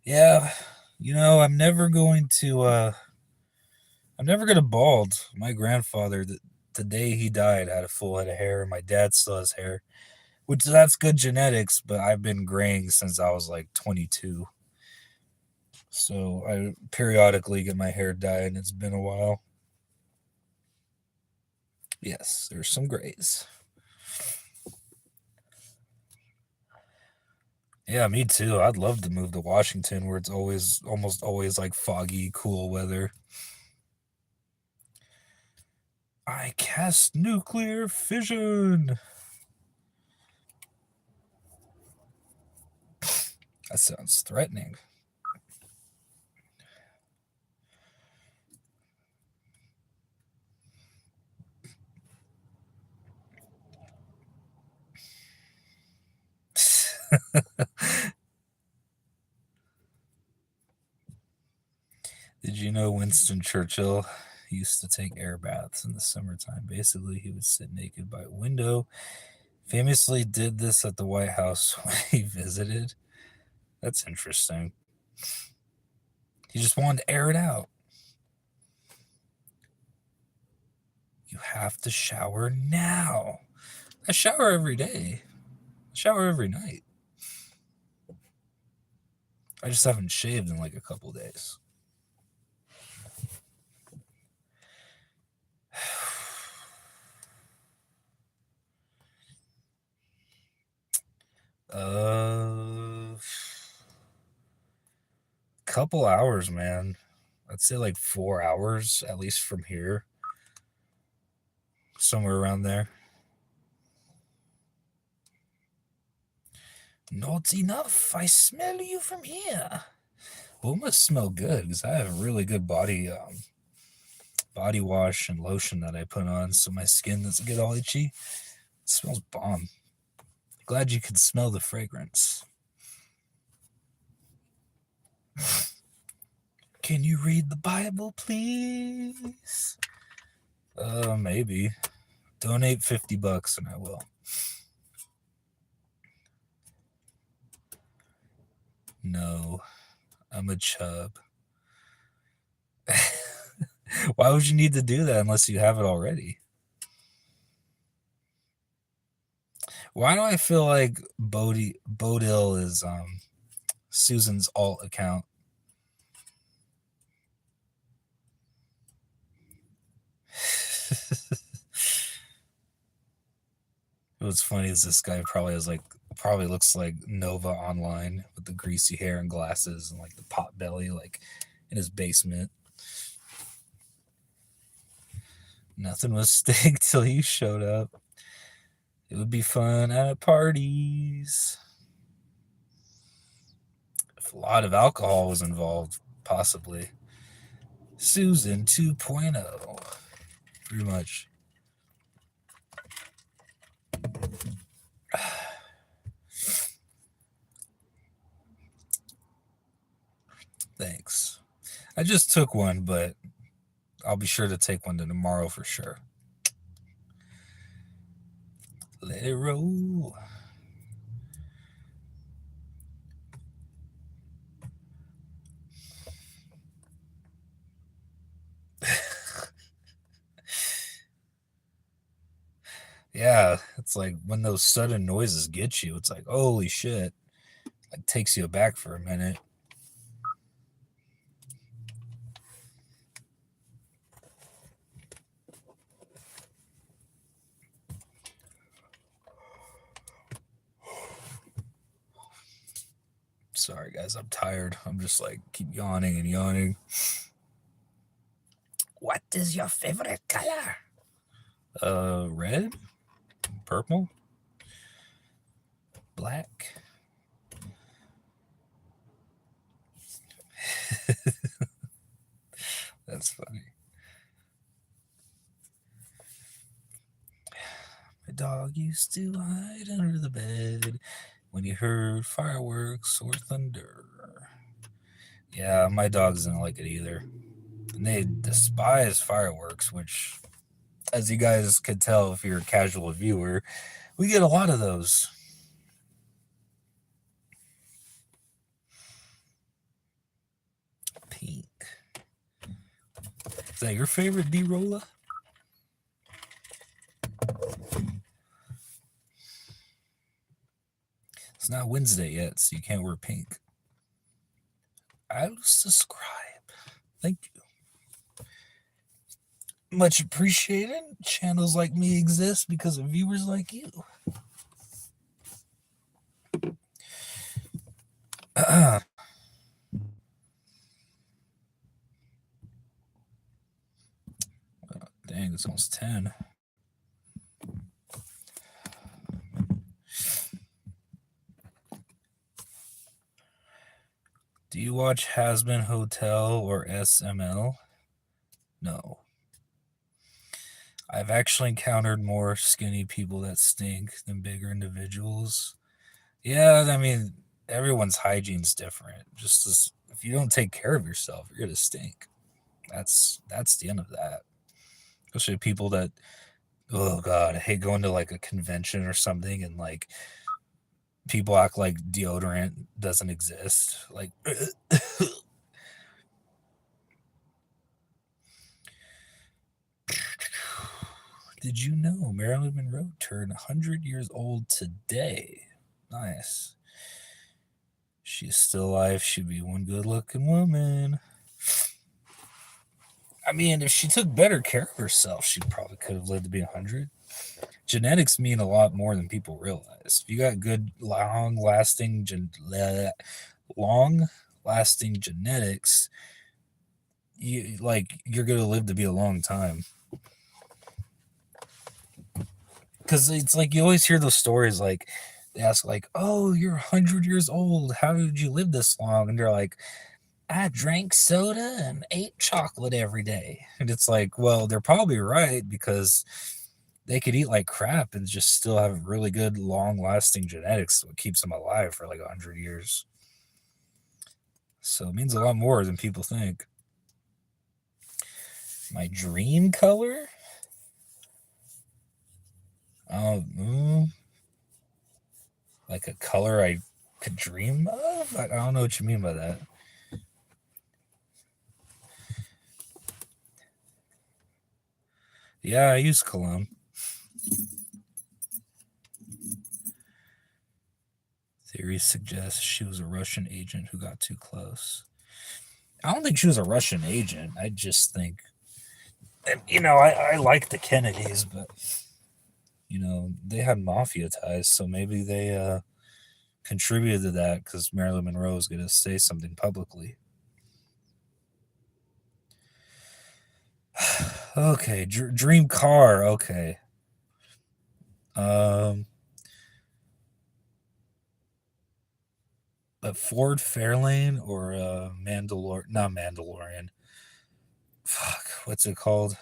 Speaker 1: Yeah, I'm never going to bald. My grandfather, the day he died, had a full head of hair, and my dad still has hair, which that's good genetics, but I've been graying since I was like 22. So I periodically get my hair dyed, and it's been a while. Yes, there's some grays. Yeah, me too. I'd love to move to Washington where it's almost always like foggy, cool weather. I cast nuclear fission. That sounds threatening. Did you know Winston Churchill used to take air baths in the summertime? Basically, he would sit naked by a window. Famously did this at the White House when he visited. That's interesting. He just wanted to air it out. You have to shower now. I shower every day. I shower every night. I just haven't shaved in like a couple days. Couple hours, man. I'd say like 4 hours at least from here. Somewhere around there. Not enough. I smell you from here. Well, it must smell good because I have a really good body wash and lotion that I put on, so my skin doesn't get all itchy. It smells bomb. Glad you could smell the fragrance. Can you read the Bible, please? Maybe. Donate $50 and I will. No, I'm a chub. Why would you need to do that unless you have it already? Why do I feel like Bodil is Susan's alt account? What's funny is this guy probably looks like Nova online with the greasy hair and glasses and like the pot belly like in his basement. Nothing was stink till you showed up. It would be fun at parties. If a lot of alcohol was involved, possibly. Susan 2.0. Pretty much. Thanks. I just took one, but I'll be sure to take one tomorrow for sure. Let it roll. Yeah, it's like when those sudden noises get you, it's like, holy shit. Like takes you aback for a minute. Sorry guys, I'm tired. I'm just like keep yawning and yawning. What is your favorite color? Red, purple, black. That's funny. My dog used to hide under the bed when he heard fireworks or thunder. Yeah, my dogs don't like it either. And they despise fireworks, which, as you guys could tell if you're a casual viewer, we get a lot of those. Pink. Is that your favorite, D-Rolla? It's not Wednesday yet, so you can't wear pink. I'll subscribe. Thank you. Much appreciated. Channels like me exist because of viewers like you. Dang, it's almost 10. Do you watch Hasbin Hotel or SML? No. I've actually encountered more skinny people that stink than bigger individuals. Yeah, I mean, everyone's hygiene's different. Just as if you don't take care of yourself, you're gonna stink. That's the end of that. Especially people that, oh god, I hate going to like a convention or something and like people act like deodorant doesn't exist. Like did you know Marilyn Monroe turned 100 years old today? Nice. She's still alive. She'd be one good looking woman. I mean, if she took better care of herself, she probably could have lived to be 100. Genetics mean a lot more than people realize. If you got good, long-lasting genetics, you're gonna live to be a long time. Because it's like you always hear those stories like they ask like, "Oh, you're 100 years old. How did you live this long?" And they're like, "I drank soda and ate chocolate every day." And it's like, well, they're probably right because they could eat like crap and just still have really good, long-lasting genetics that keeps them alive for like 100 years. So it means a lot more than people think. My dream color? Like a color I could dream of? I don't know what you mean by that. Yeah, I use cologne. Theories suggest she was a Russian agent who got too close. I don't think she was a Russian agent. I just think, I like the Kennedys, but, they had mafia ties, so maybe they contributed to that because Marilyn Monroe was going to say something publicly. Okay, dream car. Okay. A Ford Fairlane or a not Mandalorian. Fuck, what's it called?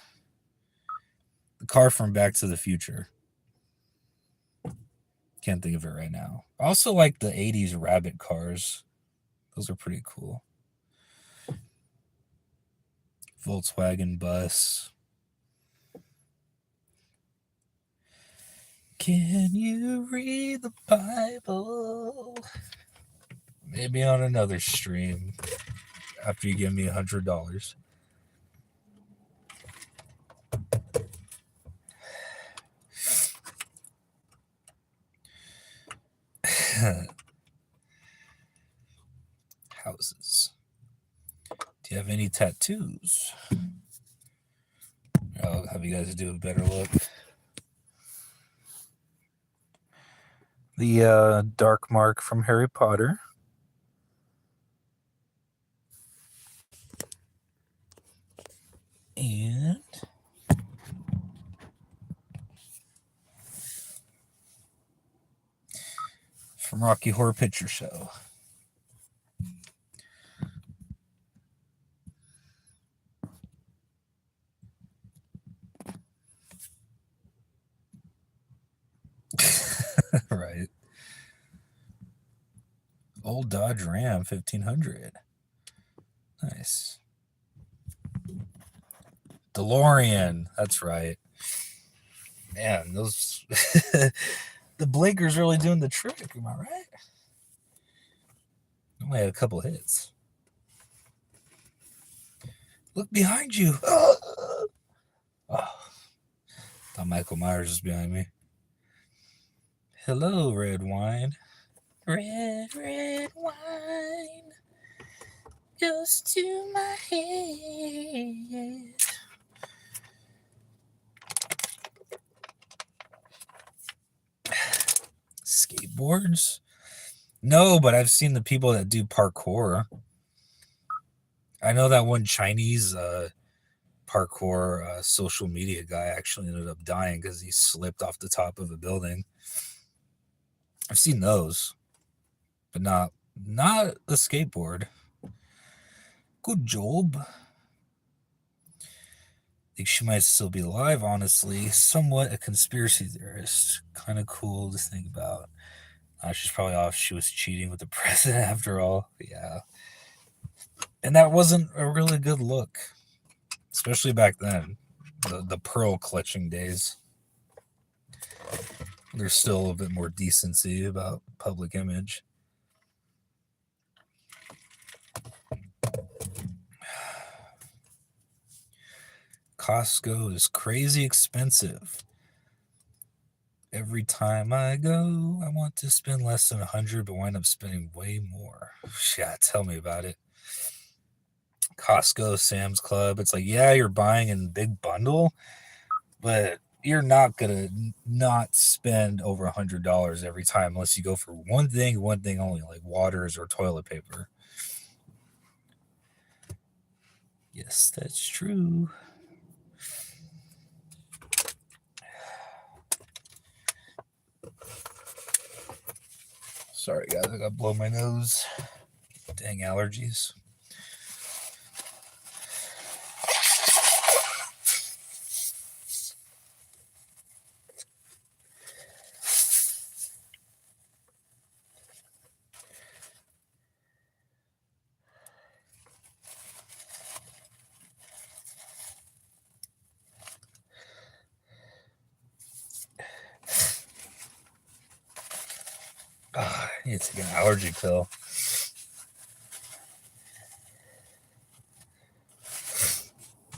Speaker 1: The car from Back to the Future. Can't think of it right now. I also like the 80s rabbit cars. Those are pretty cool. Volkswagen bus. Can you read the Bible? Maybe on another stream after you give me $100. Houses. Do you have any tattoos? I'll have you guys do a better look. The dark mark from Harry Potter. And from Rocky Horror Picture Show. Right. Old Dodge Ram 1500. Nice. DeLorean. That's right. Man, those the blinkers really doing the trick. Am I right? Only had a couple hits. Look behind you. Oh. Thought Michael Myers was behind me. Hello, red wine. Red wine goes to my head. Skateboards? No, but I've seen the people that do parkour. I know that one Chinese parkour social media guy actually ended up dying because he slipped off the top of a building. I've seen those, but not a skateboard. Good job. Think she might still be alive, honestly. Somewhat a conspiracy theorist. Kind of cool to think about. She's probably off. She was cheating with the president after all. Yeah. And that wasn't a really good look, especially back then. The pearl clutching days. There's still a little bit more decency about public image. Costco is crazy expensive. Every time I go, I want to spend less than 100, but wind up spending way more. Yeah, tell me about it. Costco, Sam's Club. It's like, yeah, you're buying in big bundle, but you're not gonna not spend over $100 every time unless you go for one thing only, like waters or toilet paper. Yes, that's true. Sorry, guys, I gotta blow my nose. Dang allergies. I need to get an allergy pill.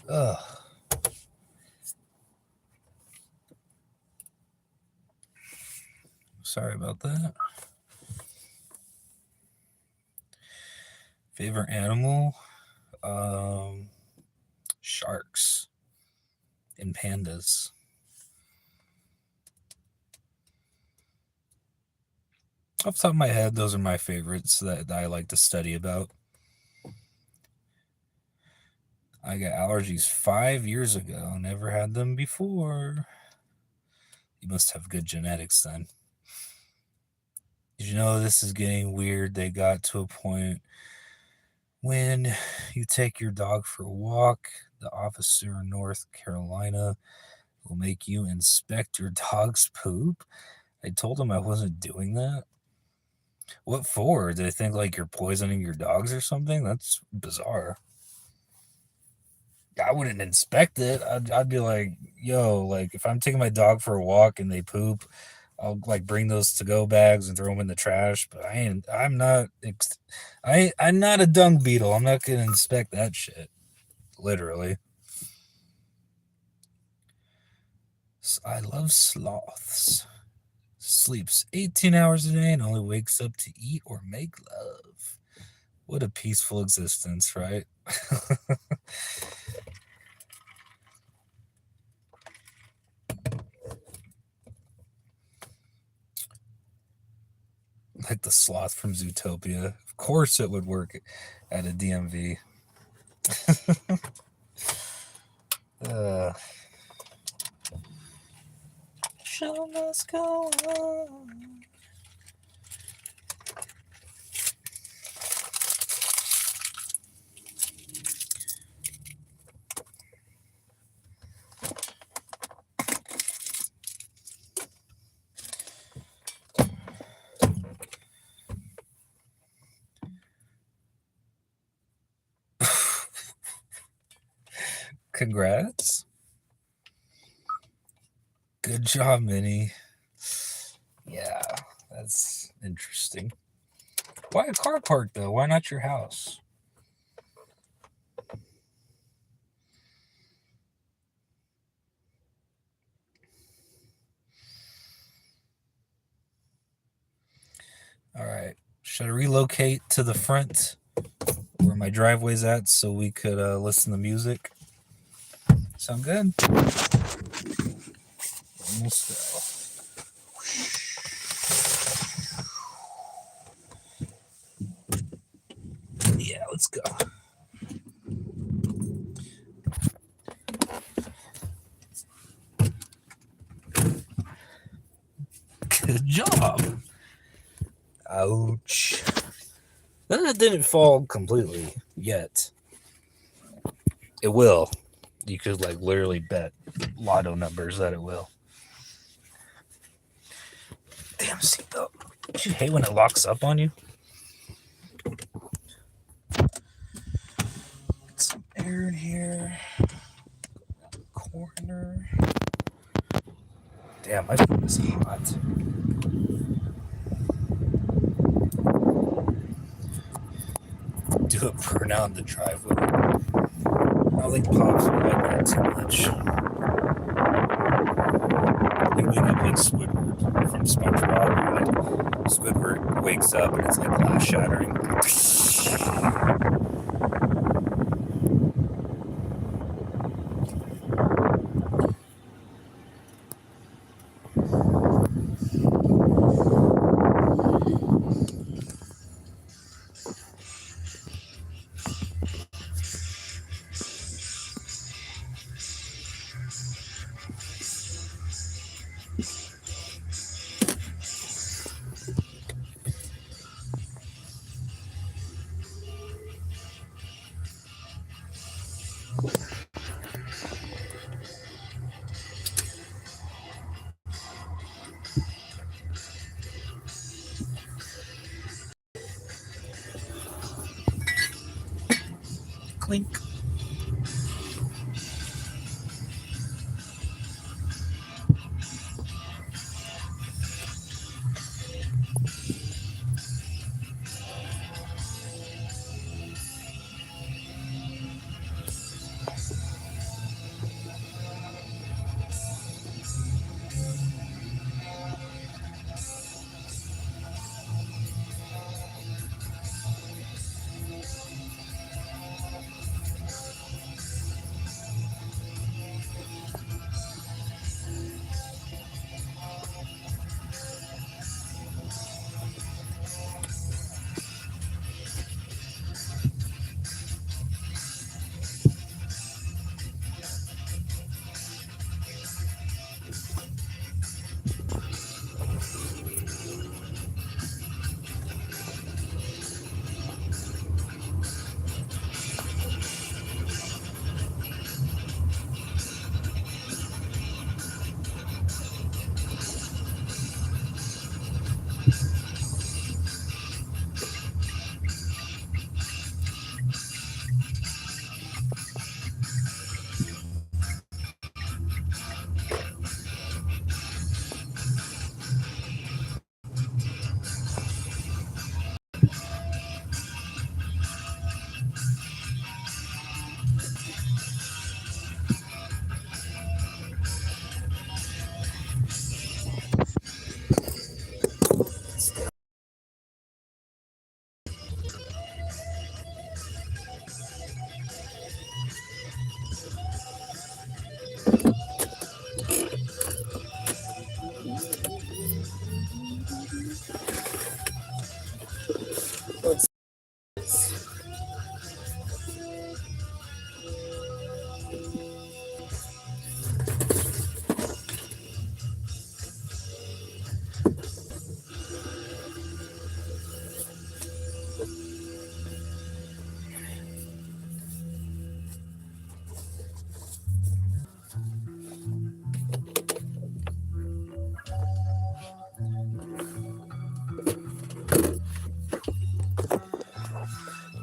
Speaker 1: Ugh. Sorry about that. Favorite animal? Sharks and pandas. Off the top of my head, those are my favorites that I like to study about. I got allergies 5 years ago. Never had them before. You must have good genetics then. Did you know this is getting weird? They got to a point when you take your dog for a walk, the officer in North Carolina will make you inspect your dog's poop. I told him I wasn't doing that. What for? Do they think like you're poisoning your dogs or something? That's bizarre. I wouldn't inspect it. I'd be like, yo, like if I'm taking my dog for a walk and they poop, I'll like bring those to go bags and throw them in the trash. But I'm not a dung beetle. I'm not gonna inspect that shit. Literally. I love sloths. Sleeps 18 hours a day and only wakes up to eat or make love. What a peaceful existence, right? Like the sloth from Zootopia. Of course it would work at a DMV. Show must go on. Congrats. Good job, Minnie. Yeah, that's interesting. Why a car park, though? Why not your house? All right. Should I relocate to the front where my driveway's at so we could listen to music? Sound good? Almost there. Yeah, let's go. Good job. Ouch. That didn't fall completely yet. It will. You could like literally bet lotto numbers that it will. Damn seatbelt. Don't you hate when it locks up on you? Get some air in here. Corner. Damn, my phone is hot. Do a burnout in the driveway. I don't think Pops would like that too much. They wake up like Squidward from SpongeBob. Like Squidward wakes up and it's like glass shattering. Clink.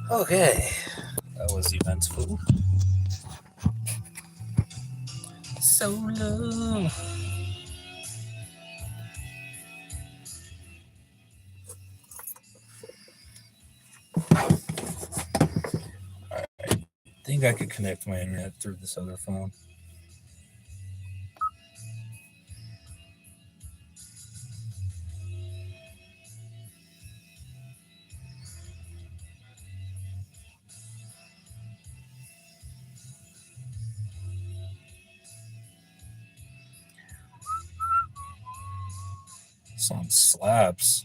Speaker 1: Okay. That was eventful. Solo. I think I could connect my internet through this other phone. Song slaps.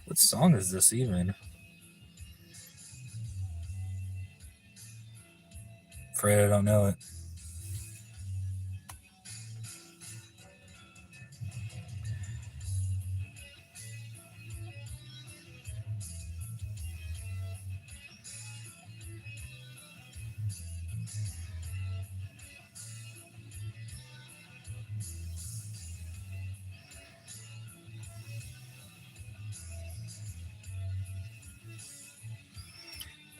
Speaker 1: What song is this even? Afraid I don't know it.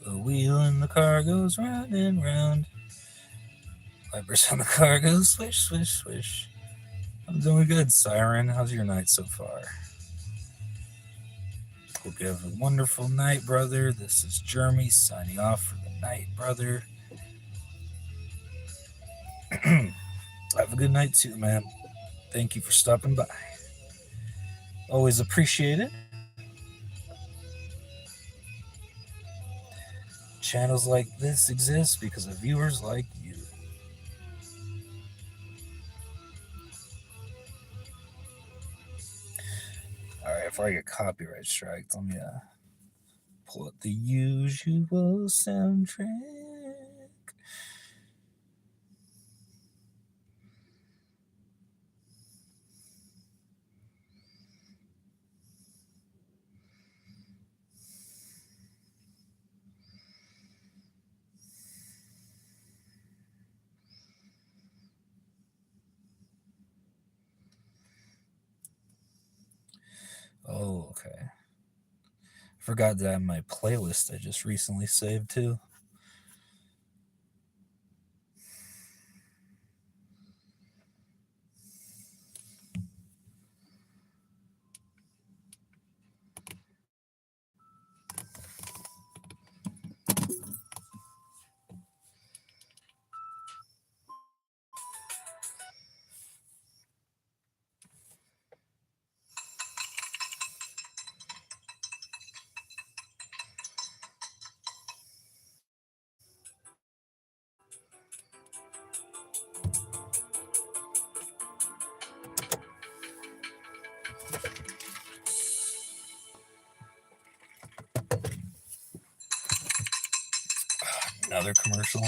Speaker 1: The wheel in the car goes round and round. Wipers on the car go swish, swish, swish. I'm doing good, Siren. How's your night so far? Hope you have a wonderful night, brother. This is Jeremy signing off for the night, brother. Have a good night too, man. Thank you for stopping by. Always appreciate it. Channels like this exist because of viewers like you. Alright, before I get copyright striked, let me pull up the usual soundtrack. Oh, okay. Forgot that in my playlist I just recently saved too. Another commercial.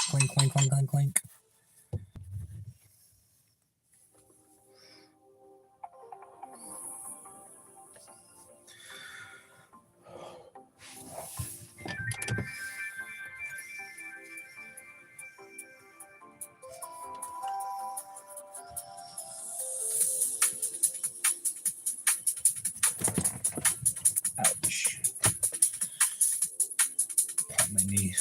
Speaker 1: Clink, clink, clink, clink, clink. Ouch. On my knee.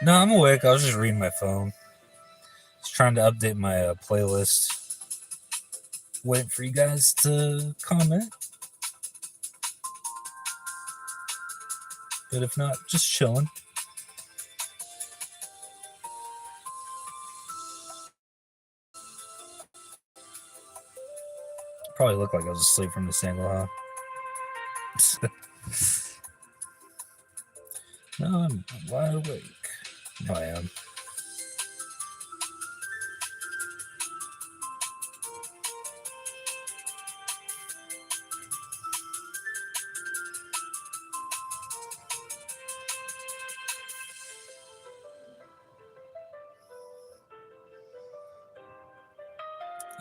Speaker 1: No, I'm awake. I was just reading my phone. Just trying to update my playlist. Waiting for you guys to comment. But if not, just chilling. Probably looked like I was asleep from this angle, huh? No, I'm wide awake. No, I am.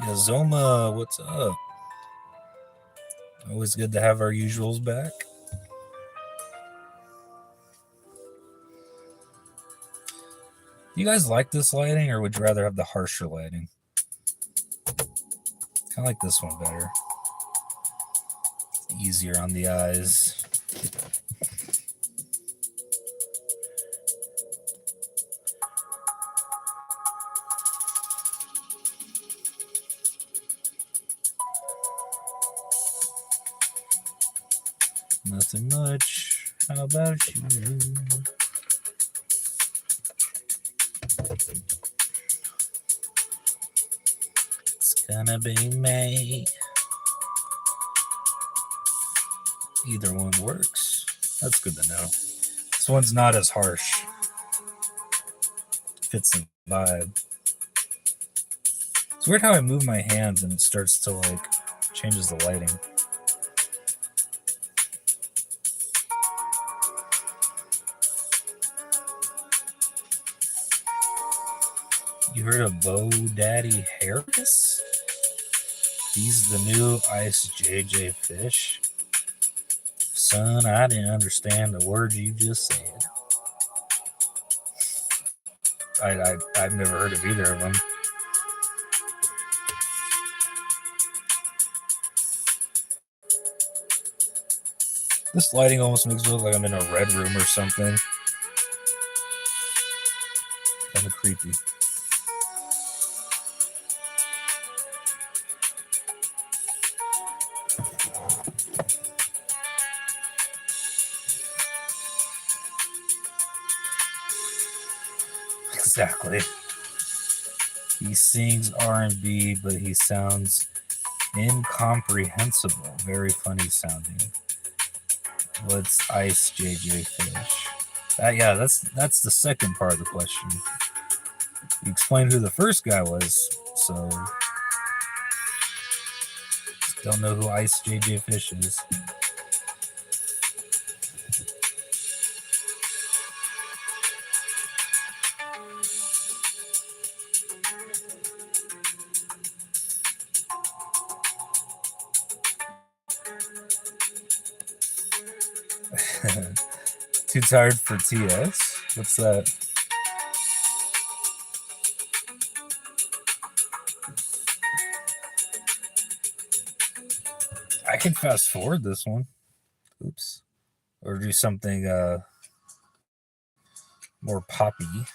Speaker 1: Yeah, Zoma, what's up? Always good to have our usuals back. You guys like this lighting, or would you rather have the harsher lighting? Kind of like this one better. Easier on the eyes. Nothing much. How about you? It's gonna be me. Either one works. That's good to know. This one's not as harsh. Fits the vibe. It's weird how I move my hands and it starts to like changes the lighting. You heard of Bo Daddy Harris? He's the new Ice JJ Fish. Son, I didn't understand the words you just said. I've never heard of either of them. This lighting almost makes me look like I'm in a red room or something. Kind of creepy. Exactly. He sings R&B, but he sounds incomprehensible. Very funny sounding. What's Ice JJ Fish? Yeah, that's the second part of the question. You explained who the first guy was, so don't know who Ice JJ Fish is. Too tired for TS? What's that? I can fast forward this one. Oops. Or do something more poppy.
Speaker 2: I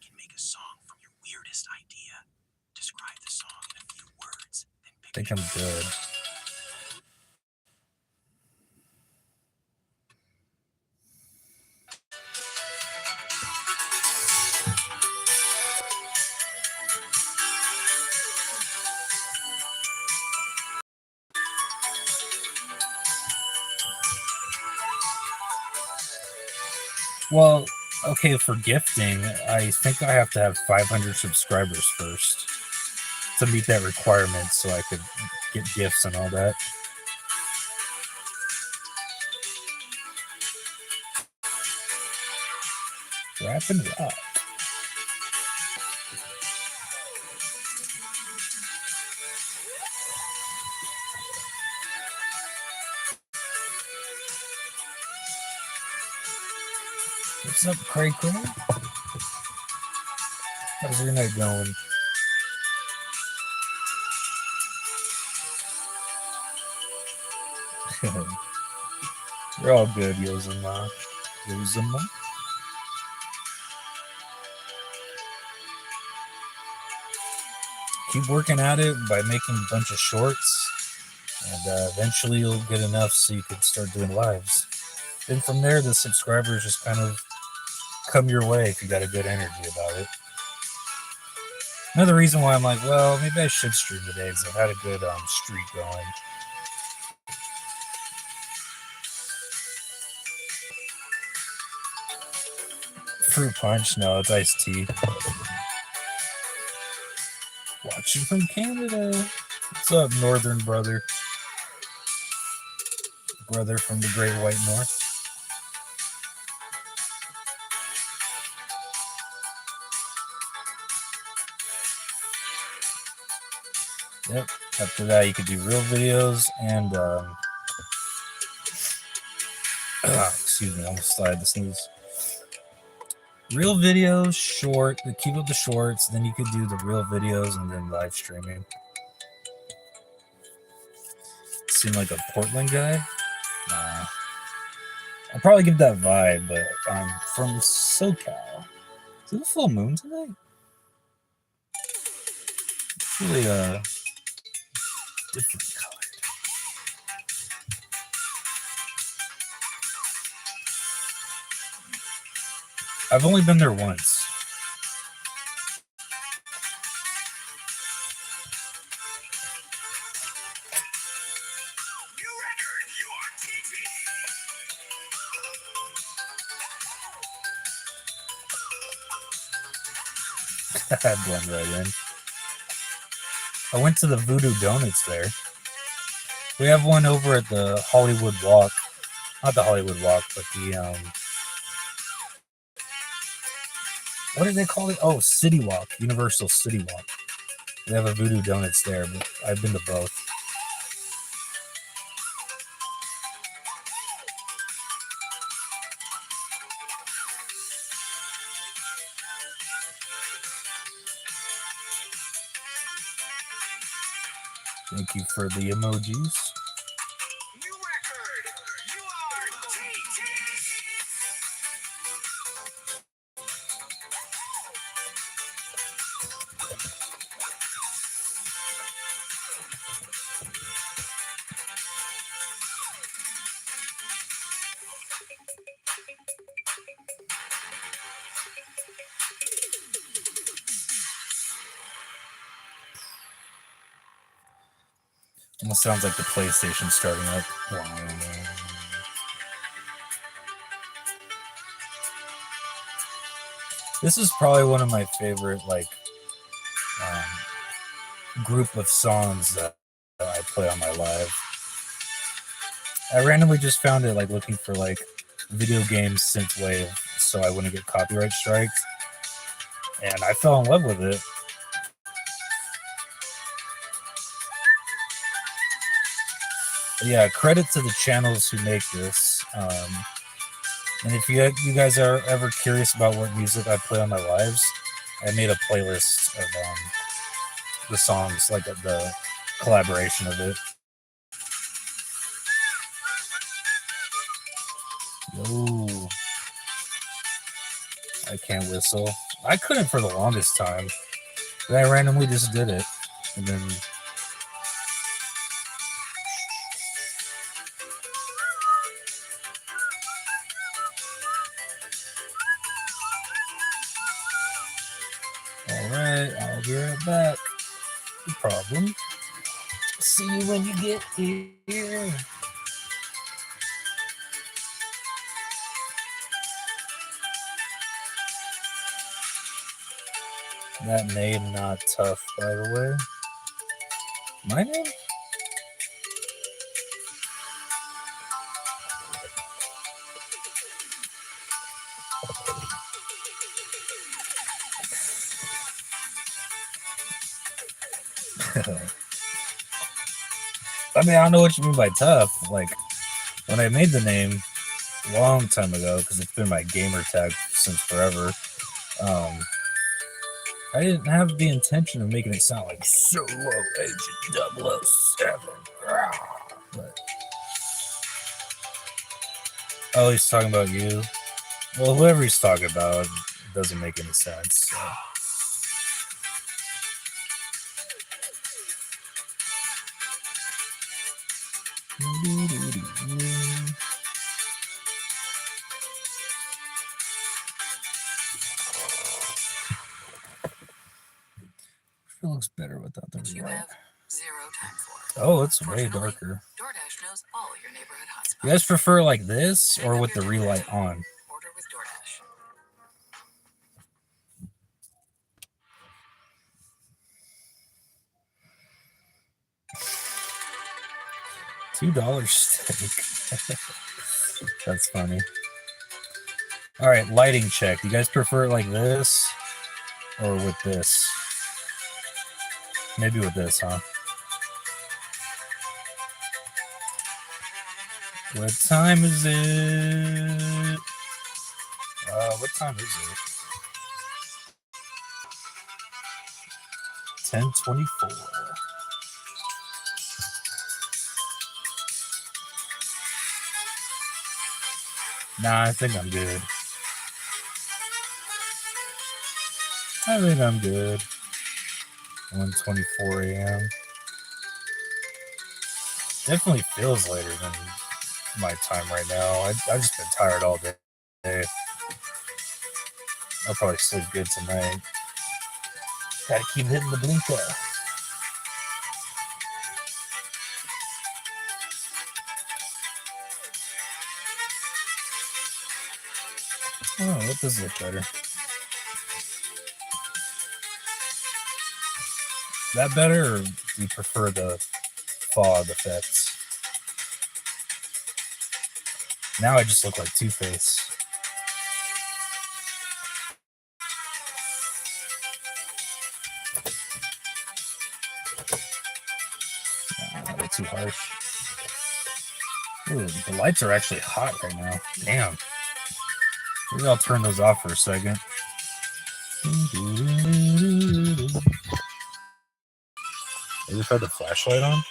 Speaker 2: can make a song from your weirdest idea. Describe the song in a few words.
Speaker 1: I think I'm good. Well, okay, for gifting, I think I have to have 500 subscribers first to meet that requirement so I could get gifts and all that. Rap and rock. What's up, Cray Cray? How's your night going? You're all good, Yozuma. Yozuma. Keep working at it by making a bunch of shorts, and eventually you'll get enough so you can start doing lives. Then from there, the subscribers just kind of come your way if you got a good energy about it. Another reason why I'm like, well, maybe I should stream today is I've had a good streak going. Fruit punch? No, it's iced tea. Watching from Canada. What's up, Northern brother? Brother from the Great White North. Yep. After that, you could do real videos and excuse me, I almost slide the sneeze. Real videos, short. Keep up the shorts. Then you could do the real videos and then live streaming. Seem like a Portland guy? Nah. I'll probably give that vibe, but I'm from SoCal. Is it a full moon tonight? It's really different colored. I've only been there once. I blend right in. I went to the Voodoo Donuts there. We have one over at the Hollywood Walk. Not the Hollywood Walk, but the what do they call it? Oh, City Walk. Universal City Walk. They have a Voodoo Donuts there, but I've been to both. Thank you for the emojis.
Speaker 2: New record. You are TT.
Speaker 1: Almost sounds like the PlayStation starting up. This is probably one of my favorite group of songs that I play on my live. I randomly just found it looking for video game synthwave so I wouldn't get copyright strikes, and I fell in love with it. Yeah, credit to the channels who make this. And if you guys are ever curious about what music I play on my lives, I made a playlist of the songs, the collaboration of it. Ooh, I can't whistle. I couldn't for the longest time. Then I randomly just did it, and then. Alright, I'll be right back. No problem. See you when you get here. That name not tough, by the way. My name? I mean, I don't know what you mean by tough. When I made the name a long time ago, because it's been my gamer tag since forever, I didn't have the intention of making it sound like Solo Agent 007. But Oh, he's talking about you. Well, whoever he's talking about doesn't make any sense. So. It looks better without the relight. Oh, it's way darker. DoorDash knows all your neighborhood hotspots. You guys prefer like this or with the relight on? Order with DoorDash. $2 steak. That's funny. All right, lighting check. You guys prefer it like this or with this? Maybe with this, huh? What time is it? What time is it? 10:24. Nah, I think I'm good. I think I'm good. 1:24 a.m. Definitely feels later than my time right now. I've just been tired all day. I'll probably sleep good tonight. Gotta keep hitting the blinker. Oh, that does look better. That better, or do you prefer the fog effects? Now I just look like Two-Face. A bit too harsh. Ooh, the lights are actually hot right now. Damn. Maybe I'll turn those off for a second. I just had the flashlight on.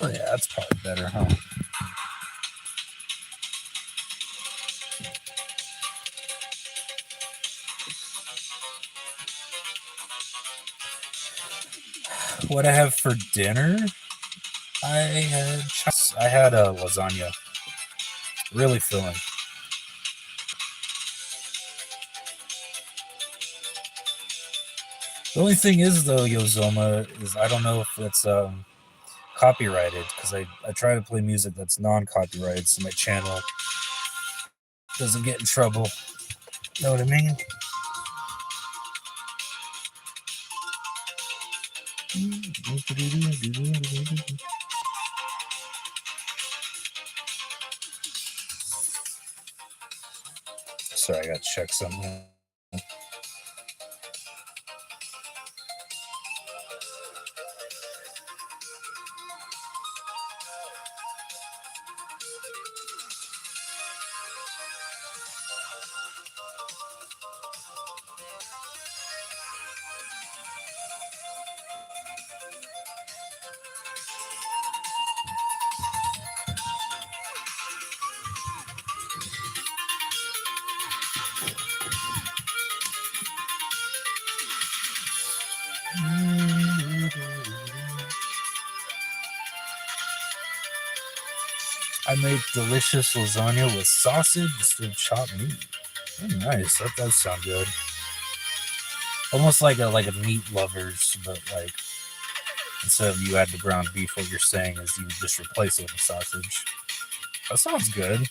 Speaker 1: Oh yeah, that's probably better, huh? What I have for dinner? I had a lasagna. Really filling. The only thing is, though, Yozoma, is I don't know if it's copyrighted, because I try to play music that's non-copyrighted so my channel doesn't get in trouble. Know what I mean? Sorry, I got to check something. I make delicious lasagna with sausage instead of chopped meat. Oh, nice. That does sound good. Almost like a meat lovers, but like instead of you add the ground beef, what you're saying is you just replace it with sausage. That sounds good.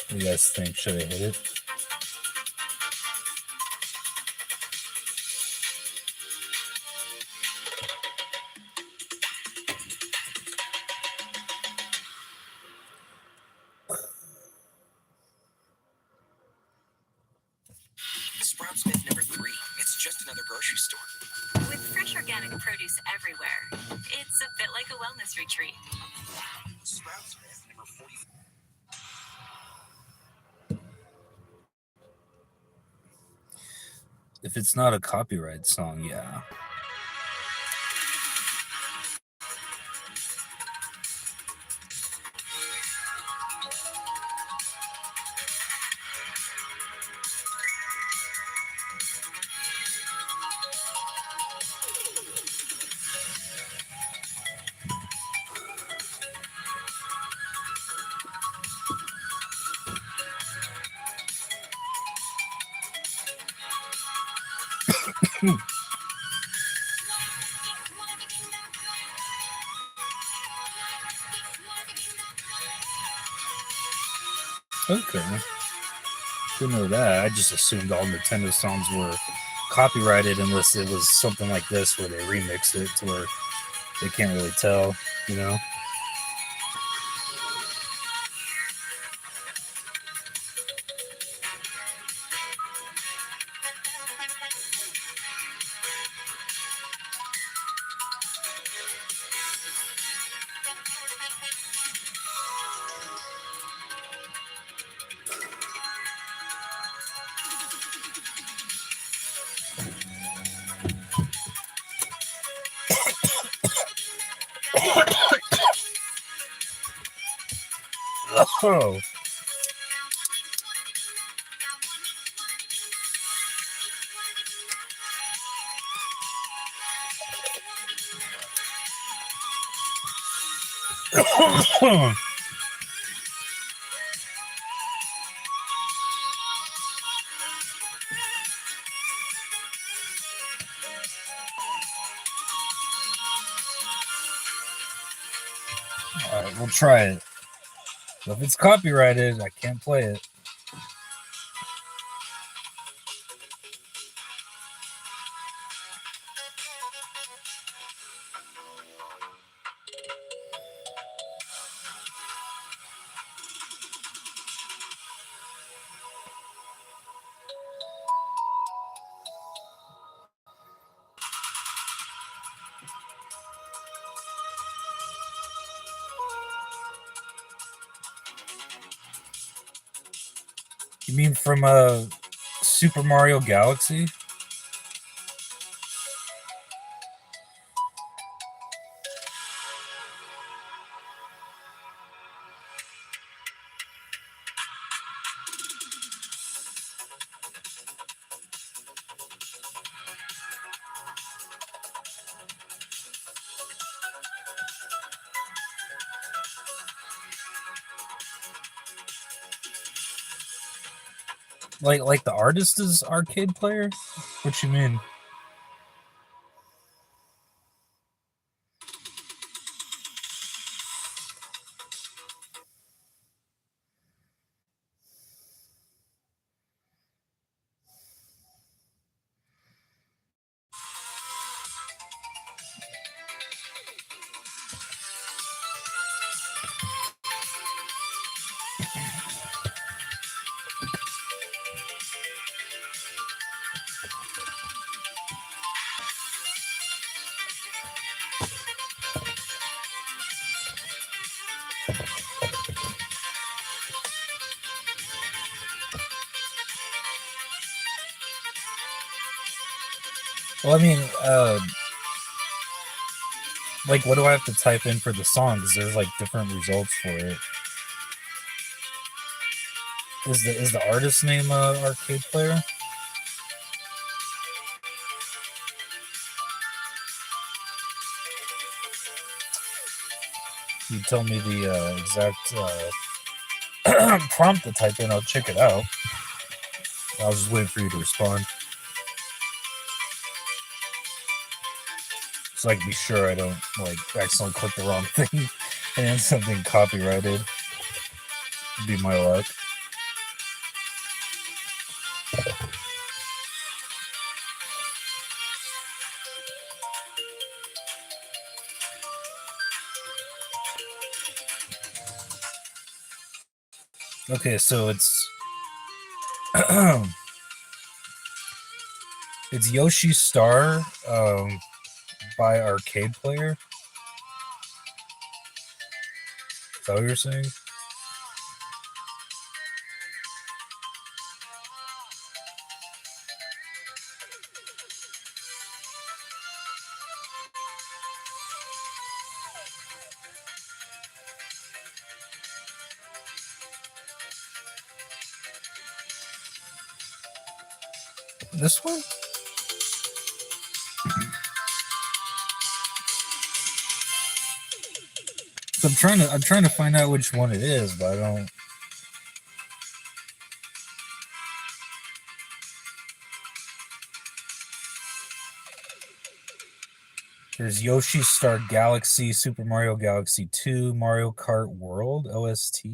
Speaker 1: What do you guys think? Should I hit it?
Speaker 2: Sprout Smith number 3. It's just another grocery store.
Speaker 3: With fresh organic produce everywhere, it's a bit like a wellness retreat.
Speaker 2: Sprout Smith number 44.
Speaker 1: If it's not a copyright song, yeah. Okay. Didn't know that. I just assumed all Nintendo songs were copyrighted unless it was something like this where they remixed it to where they can't really tell, you know? Oh. Alright, we'll try it. If it's copyrighted, I can't play it. You mean from Super Mario Galaxy? Like the artist is arcade player? What you mean? Well, I mean, like, what do I have to type in for the song? Because there's like different results for it. Is the artist name arcade player? You tell me the exact prompt to type in. I'll check it out. I was just waiting for you to respond, so I can be sure I don't like accidentally click the wrong thing and then something copyrighted. Be my luck. Okay, so it's it's Yoshi's Star by Arcade Player. Is that what you're saying? This one? So I'm trying to find out which one it is, but I don't. There's Yoshi's Star Galaxy, Super Mario Galaxy 2, Mario Kart World OST.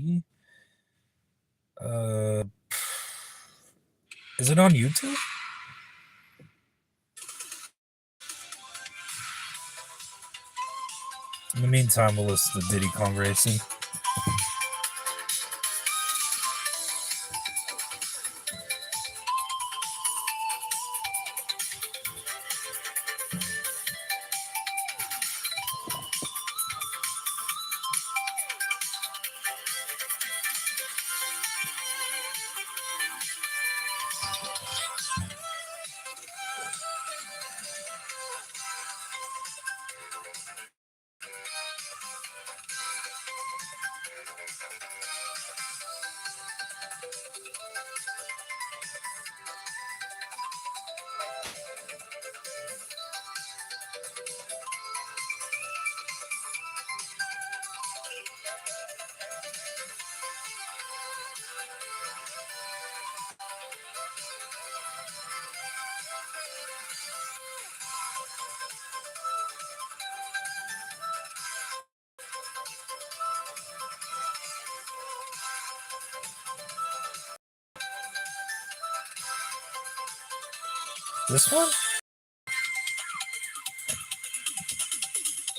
Speaker 1: Is it on YouTube? In the meantime, we'll listen to Diddy Kong Racing. This one?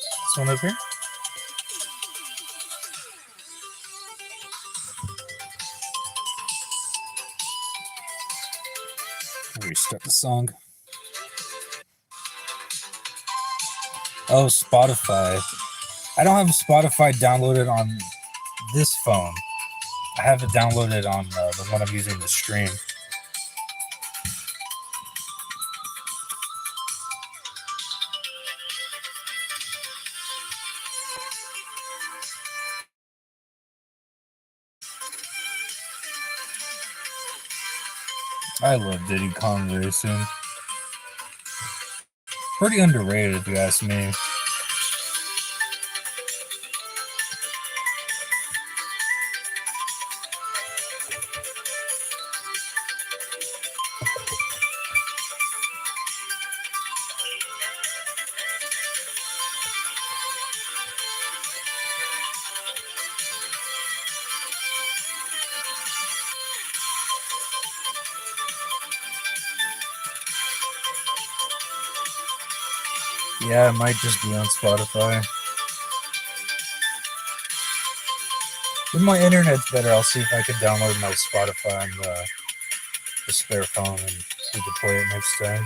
Speaker 1: This one up here? Restart the song. Oh, Spotify. I don't have Spotify downloaded on this phone. I have it downloaded on the one I'm using to stream. I love Diddy Kong Racing. Pretty underrated, if you ask me. Yeah, it might just be on Spotify. When my internet's better, I'll see if I can download my Spotify on the spare phone and we can play it next time.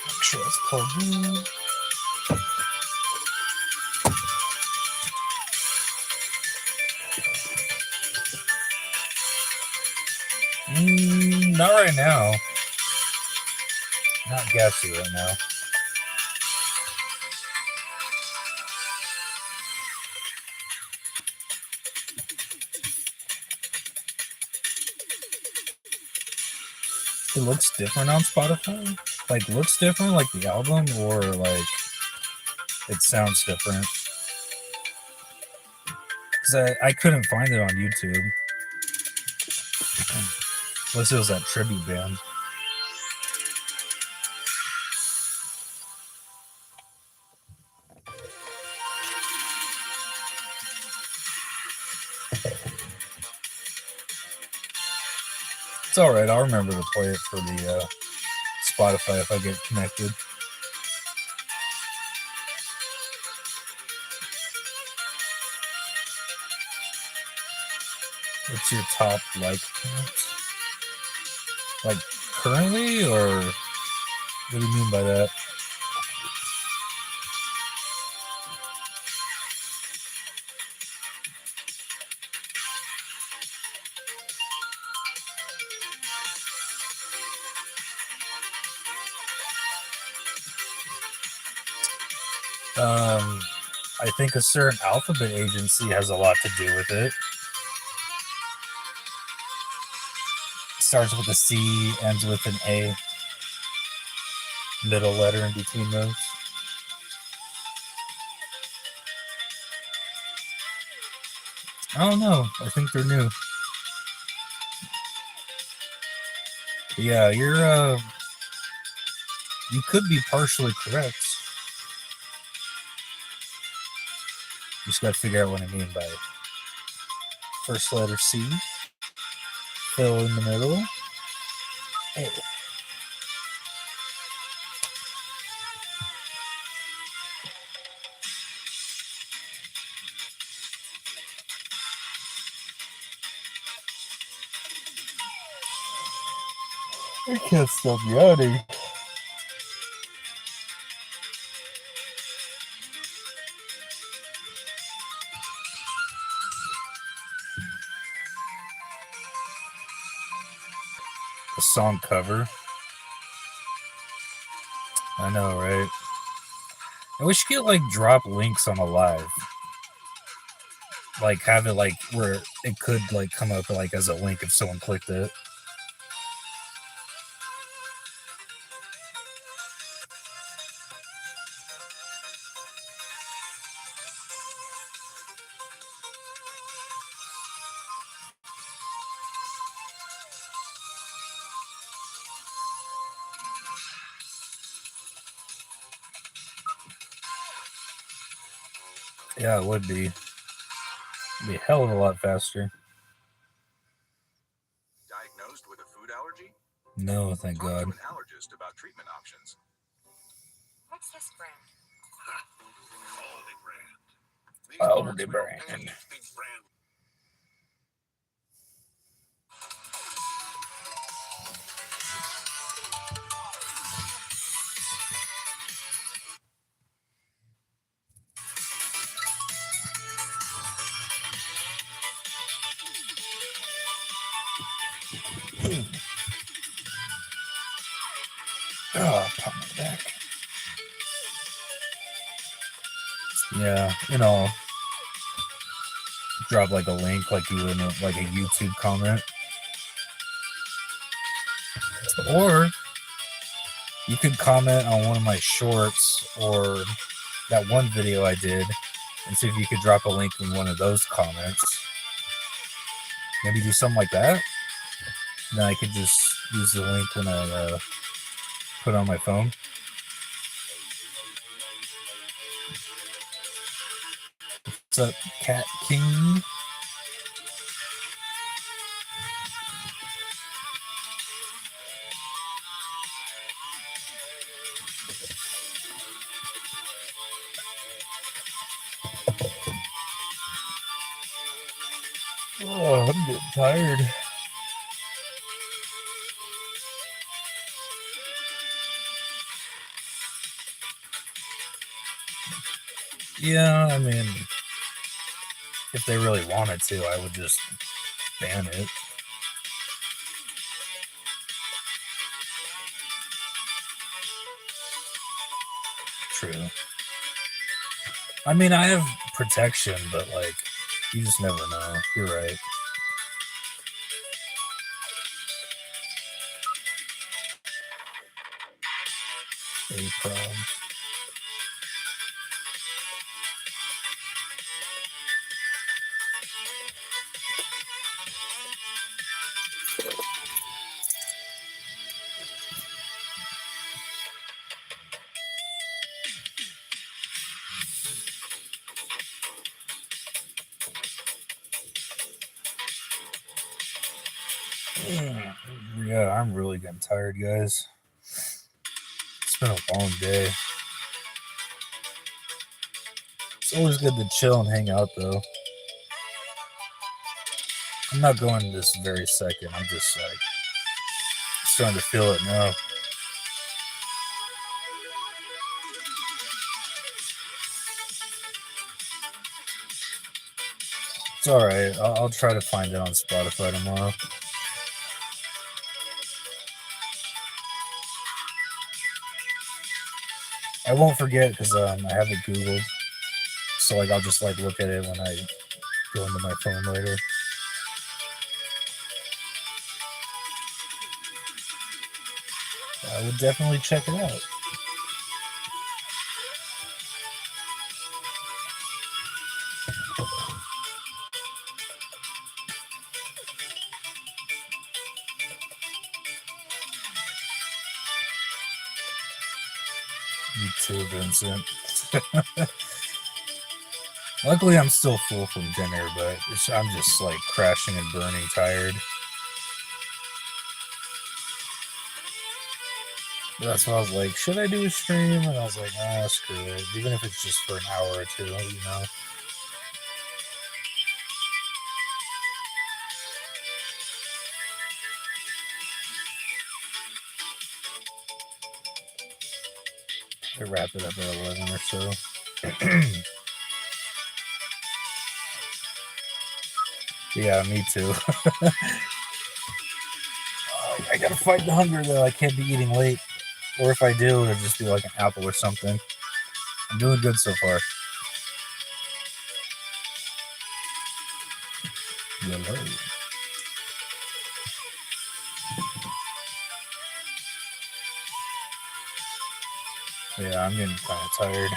Speaker 1: Make sure it's plugged in. Not right now. Not gassy right now. It looks different on Spotify? Like, looks different, like the album, or like it sounds different? Because I couldn't find it on YouTube. Unless it was that tribute band. It's all right. I'll remember to play it for the Spotify if I get connected. What's your top like count? Like currently, or what do you mean by that? I think a certain alphabet agency has a lot to do with it. Starts with a C, ends with an A. Middle letter in between those. I don't know. I think they're new. But yeah, you could be partially correct. Just gotta figure out what I mean by it. First letter C. Fill in the middle. A. I can't stop yawning. A song cover. I know, right? I wish you could like drop links on a live. Like have it like where it could like come up like as a link if someone clicked it. Yeah, it would be. It'd be a hell of a lot faster.
Speaker 2: Diagnosed with a food allergy?
Speaker 1: No, thank
Speaker 2: Talk
Speaker 1: God.
Speaker 2: to an allergist about treatment options.
Speaker 3: What's this brand?
Speaker 2: Quality
Speaker 1: Aldi
Speaker 2: brand.
Speaker 1: brand. Oh, pop my back. Yeah, drop like a link like you would in like a YouTube comment. Or you could comment on one of my shorts or that one video I did and see if you could drop a link in one of those comments. Maybe do something like that. Then I could just use the link when I put it on my phone. What's up, Cat King? Oh, I'm getting tired. Yeah, I mean, if they really wanted to, I would just ban it. True. I mean, I have protection, but like, you just never know. You're right. A problem. Yeah, I'm really getting tired, guys. It's been a long day. It's always good to chill and hang out, though. I'm not going this very second. I'm just like starting to feel it now. It's all right. I'll try to find it on Spotify tomorrow. I won't forget because I have it Googled. So like I'll just like look at it when I go into my phone later. I would definitely check it out. You too, Vincent. Luckily, I'm still full from dinner, but I'm just like crashing and burning tired. That's why I was like, should I do a stream? And I was like, screw it. Even if it's just for an hour or two, you know. I wrap it up at 11 or so. Yeah, me too. I gotta fight the hunger though. I can't be eating late. Or if I do, it'll just be like an apple or something. I'm doing good so far. Hello. Yeah, I'm getting kind of tired.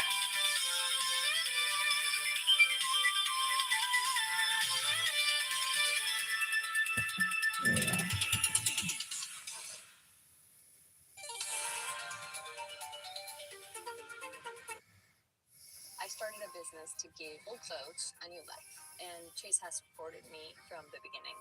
Speaker 3: I started a business to give old folks a new life, and Chase has supported me from the beginning.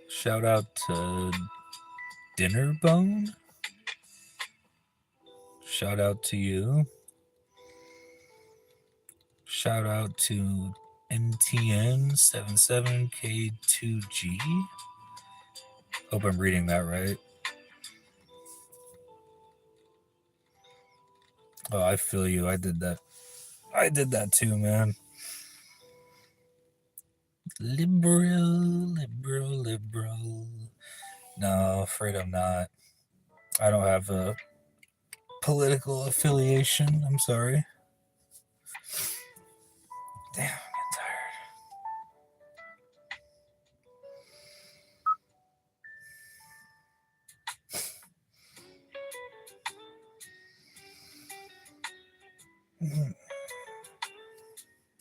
Speaker 1: Shout out to Dinnerbone. Shout out to you. Shout out to NTN77K2G. Hope I'm reading that right. Oh, I feel you. I did that. I did that too, man. Liberal. No, afraid I'm not. I don't have a political affiliation. I'm sorry. Damn, I'm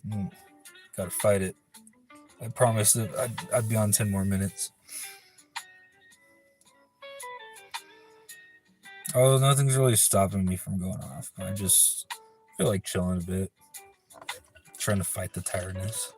Speaker 1: tired. Gotta fight it. I promised that I'd be on 10 more minutes. Oh, nothing's really stopping me from going off. I just feel like chilling a bit. Trying to fight the tiredness.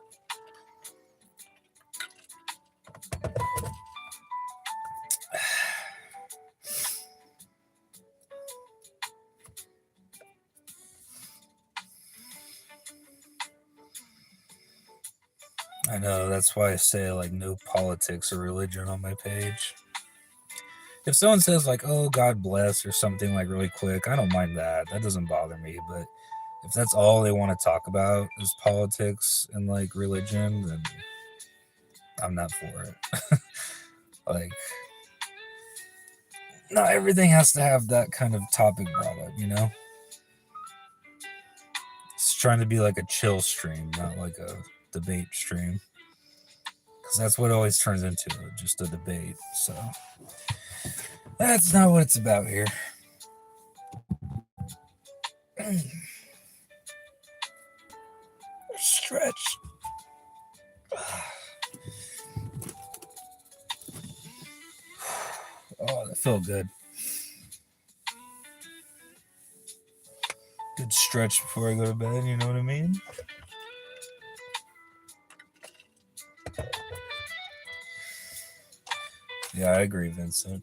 Speaker 1: I know, that's why I say like no politics or religion on my page. If someone says like, oh, God bless or something like really quick, I don't mind that. That doesn't bother me. But if that's all they want to talk about is politics and like religion, then I'm not for it. Like, not everything has to have that kind of topic brought up, you know? It's trying to be like a chill stream, not like a debate stream. Because that's what it always turns into, just a debate. So that's not what it's about here. Stretch. Oh, that felt good. Good stretch before I go to bed, you know what I mean? Yeah, I agree, Vincent.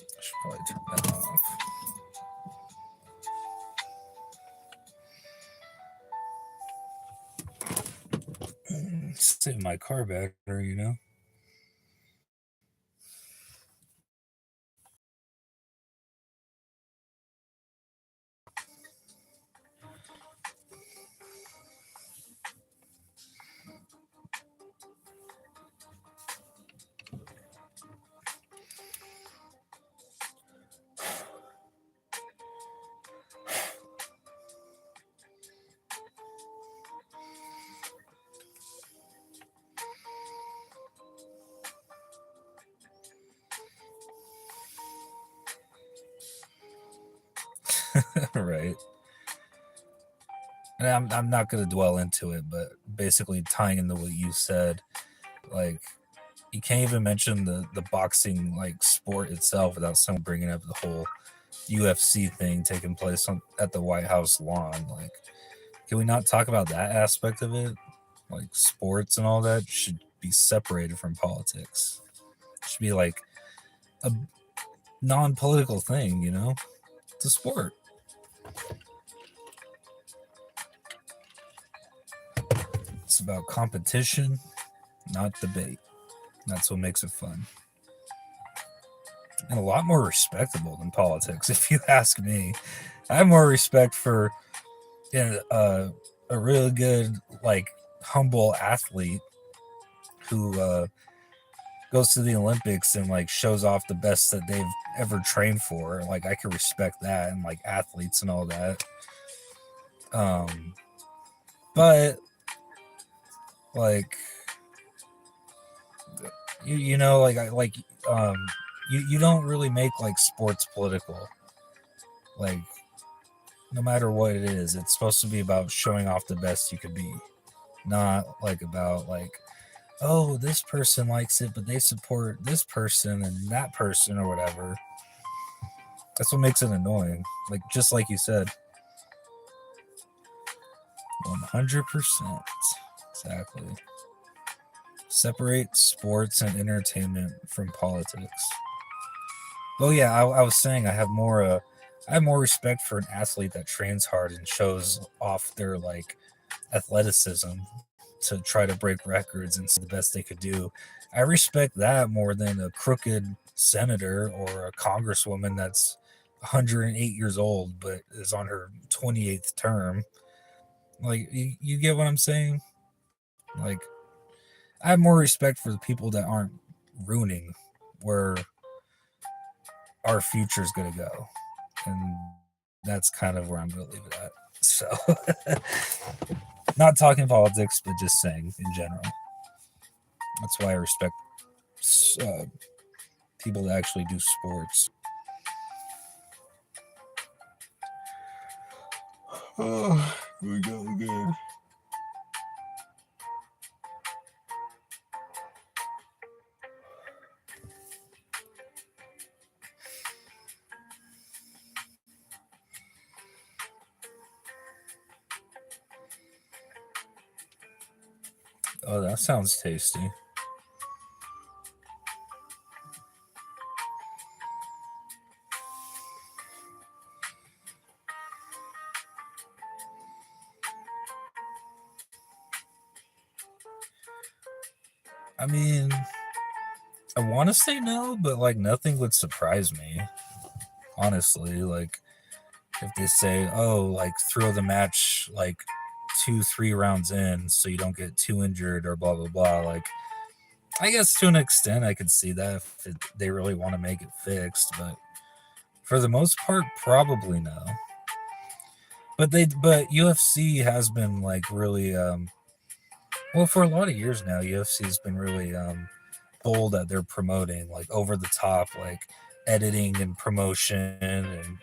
Speaker 1: I should probably turn that off. Save my car battery, you know? Right. And I'm not going to dwell into it, but basically tying into what you said, like, you can't even mention the boxing, like, sport itself without someone bringing up the whole UFC thing taking place at the White House lawn. Like, can we not talk about that aspect of it? Like, sports and all that should be separated from politics. It should be like a non-political thing, you know? It's a sport. It's about competition, not debate. That's what makes it fun. And a lot more respectable than politics, if you ask me. I have more respect for a really good, like, humble athlete who goes to the Olympics and, like, shows off the best that they've ever trained for. Like, I can respect that, and, like, athletes and all that. But like, you know, like you don't really make, like, sports political. Like, no matter what it is, it's supposed to be about showing off the best you could be, not like about, like, oh, this person likes it, but they support this person and that person or whatever. That's what makes it annoying. Like, just like you said, 100%, exactly. Separate sports and entertainment from politics. Well, yeah, I was saying I have more respect for an athlete that trains hard and shows off their, like, athleticism to try to break records and see the best they could do. I respect that more than a crooked senator or a congresswoman that's 108 years old but is on her 28th term. Like, you get what I'm saying? Like, I have more respect for the people that aren't ruining where our future is going to go. And that's kind of where I'm going to leave it at. So, not talking politics, but just saying in general. That's why I respect people that actually do sports. Oh, here we go again. Oh, that sounds tasty. I mean, I want to say no, but like nothing would surprise me. Honestly, like if they say, "Oh, like throw the match like 2-3 rounds in, so you don't get too injured," or blah blah blah. Like, I guess to an extent, I could see that if they really want to make it fixed, but for the most part, probably no. But UFC has been like really well for a lot of years now. UFC has been really bold at their promoting, like over the top, like editing and promotion and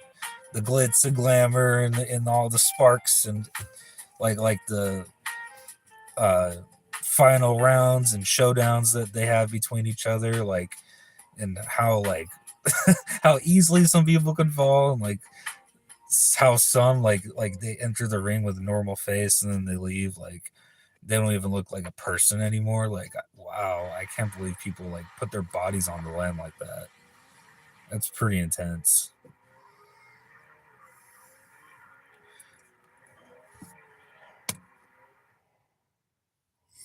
Speaker 1: the glitz and glamour and all the sparks and like the uh, final rounds and showdowns that they have between each other, like and how like how easily some people can fall and like how some like they enter the ring with a normal face and then they leave like they don't even look like a person anymore. Like, wow, I can't believe people like put their bodies on the line like that. That's pretty intense.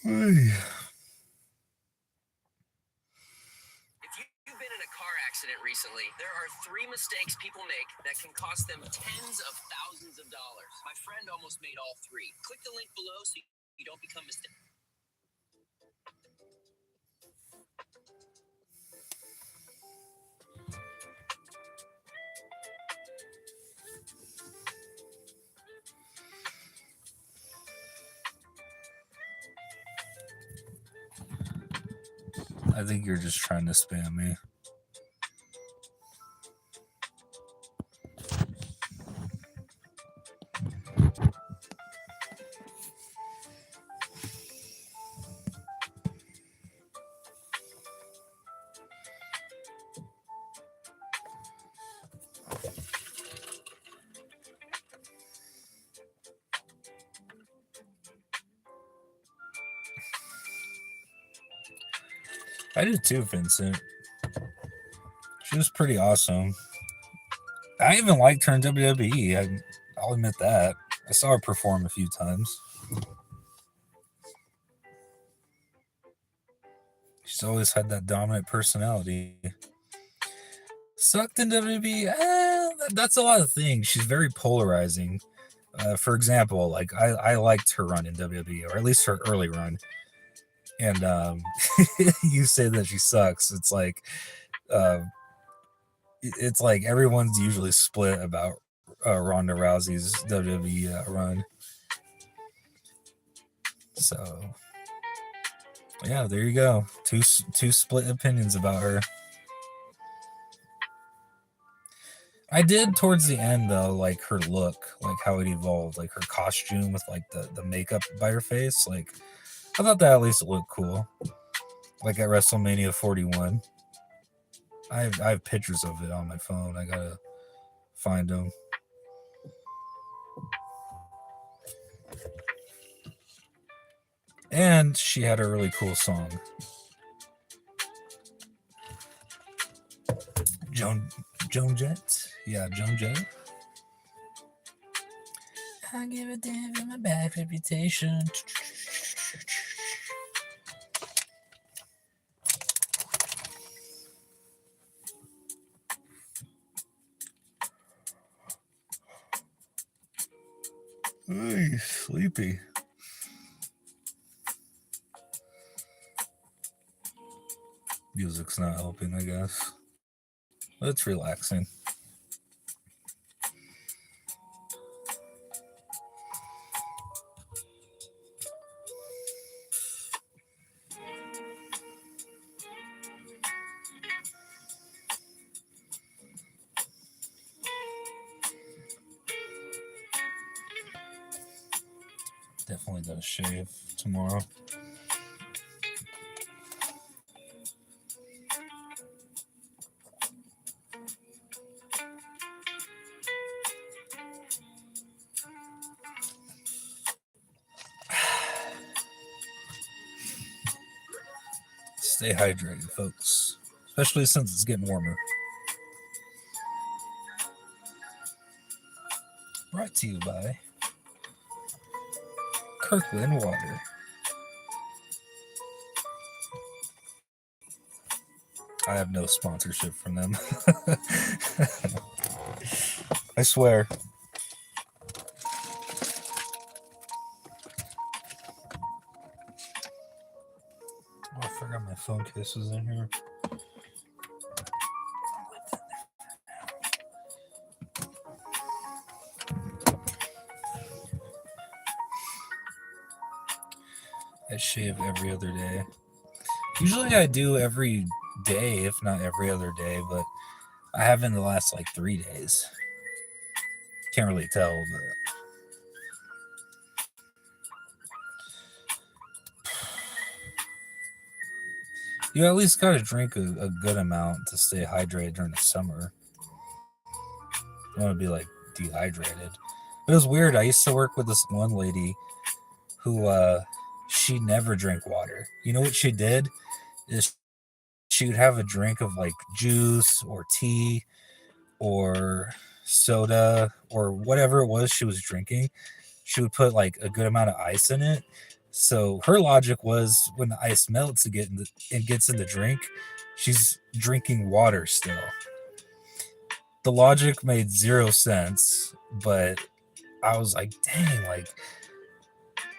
Speaker 2: If you've been in a car accident recently, there are 3 mistakes people make that can cost them tens of thousands of dollars. My friend almost made all 3. Click the link below so you don't become mistaken.
Speaker 1: I think you're just trying to spam me. I did too, Vincent. She was pretty awesome. I even liked her in WWE. I'll admit that. I saw her perform a few times. She's always had that dominant personality. Sucked in WWE. That's a lot of things. She's very polarizing. For example, like I liked her run in WWE, or at least her early run. And you say that she sucks. It's like everyone's usually split about Ronda Rousey's WWE run. So yeah, there you go. Two split opinions about her. I did towards the end though, like her look, like how it evolved, like her costume with like the makeup by her face. Like I thought that at least looked cool. Like at WrestleMania 41. I have pictures of it on my phone. I gotta find them. And she had a really cool song. Joan Jett? Yeah, Joan Jett. I give a damn for my bad reputation. Hey, sleepy. Music's not helping, I guess. But it's relaxing. Definitely gotta shave tomorrow. Stay hydrated, folks. Especially since it's getting warmer. Brought to you by Kirkland Water. I have no sponsorship from them. I swear. Oh, I forgot my phone case was in here. I shave every other day. Usually I do every day, if not every other day, but I haven't the last like 3 days. Can't really tell, but you at least gotta drink a good amount to stay hydrated during the summer. You don't want to be like dehydrated. But it was weird. I used to work with this one lady who she never drank water. You know what she did? Is she would have a drink of like juice or tea or soda or whatever it was she was drinking. She would put like a good amount of ice in it. So her logic was when the ice melts and gets in the drink, she's drinking water still. The logic made 0 sense, but I was like, dang, like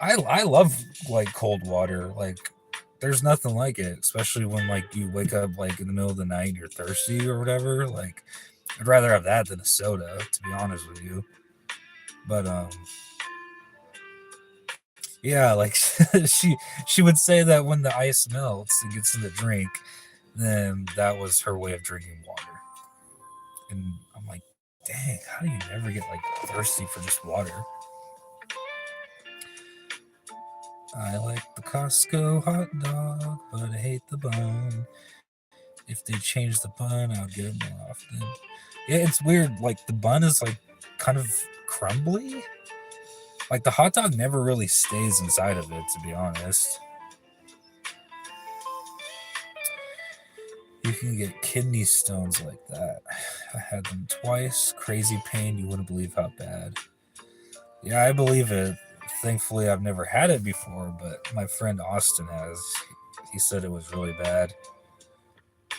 Speaker 1: I love like cold water. Like there's nothing like it, especially when like you wake up like in the middle of the night and you're thirsty or whatever. Like I'd rather have that than a soda, to be honest with you. But yeah, like she would say that when the ice melts and gets in the drink, then that was her way of drinking water. And I'm like, dang, how do you never get like thirsty for just water? I like the Costco hot dog, but I hate the bun. If they change the bun, I'll get it more often. Yeah, it's weird. Like the bun is like kind of crumbly. Like the hot dog never really stays inside of it, to be honest. You can get kidney stones like that. I had them twice. Crazy pain. You wouldn't believe how bad. Yeah, I believe it. Thankfully, I've never had it before, but my friend Austin has. He said it was really bad.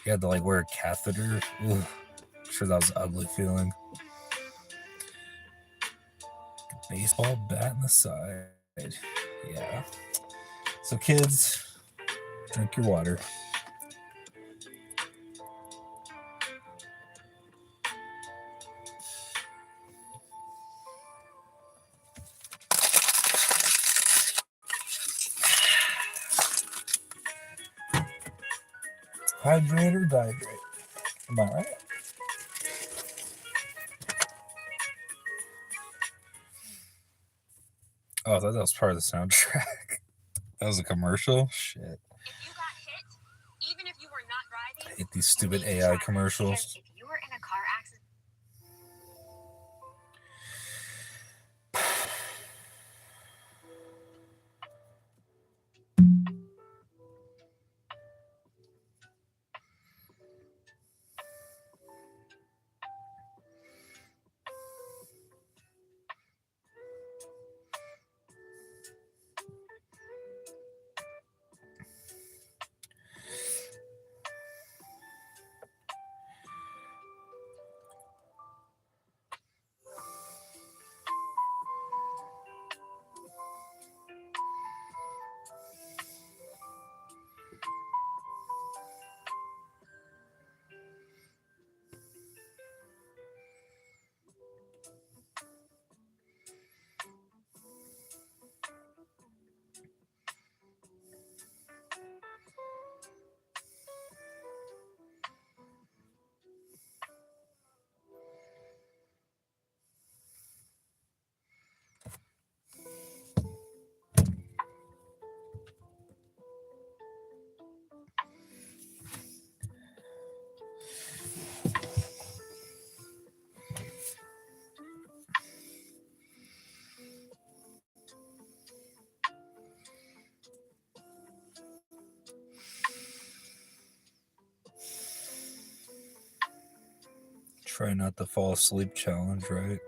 Speaker 1: He had to like wear a catheter. Ugh. I'm sure that was an ugly feeling. Baseball bat in the side. Yeah. So kids, drink your water. Hydrate or dihydrate. Am I right? Oh, I thought that was part of the soundtrack. That was a commercial? Shit.
Speaker 3: If you got hit, even if you were not driving,
Speaker 1: I hate these stupid AI commercials.
Speaker 3: if you were in a car accident.
Speaker 1: Try not to fall asleep challenge, right?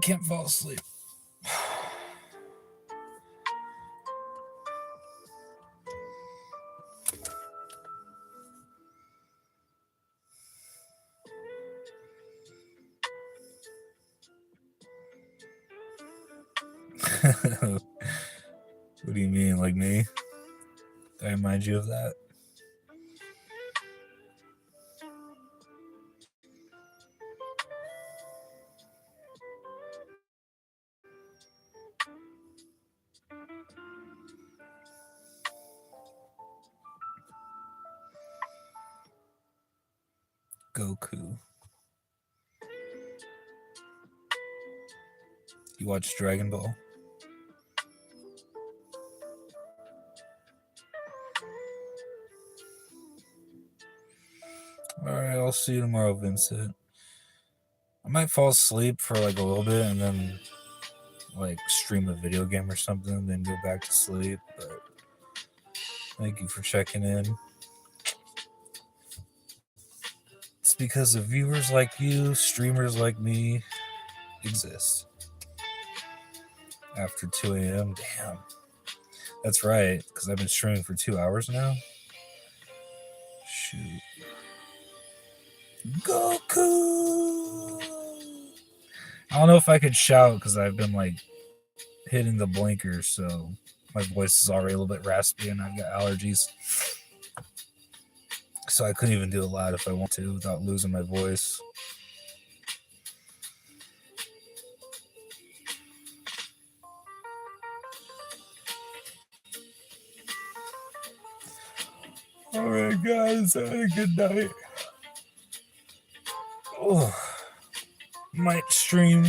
Speaker 1: Can't fall asleep. What do you mean, like me? Did I remind you of that? Goku. You watch Dragon Ball? Alright, I'll see you tomorrow, Vincent. I might fall asleep for like a little bit and then like stream a video game or something, then go back to sleep. But thank you for checking in. It's because of viewers like you, streamers like me exist. After 2 a.m. Damn. That's right, because I've been streaming for 2 hours now. Shoot. Goku! I don't know if I could shout because I've been like hitting the blinkers, so my voice is already a little bit raspy and I've got allergies. So I couldn't even do it loud if I want to without losing my voice. Alright, guys, have a good night. Oh, might stream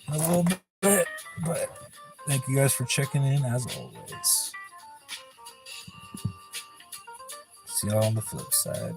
Speaker 1: a little bit, but thank you guys for checking in as always. See y'all on the flip side.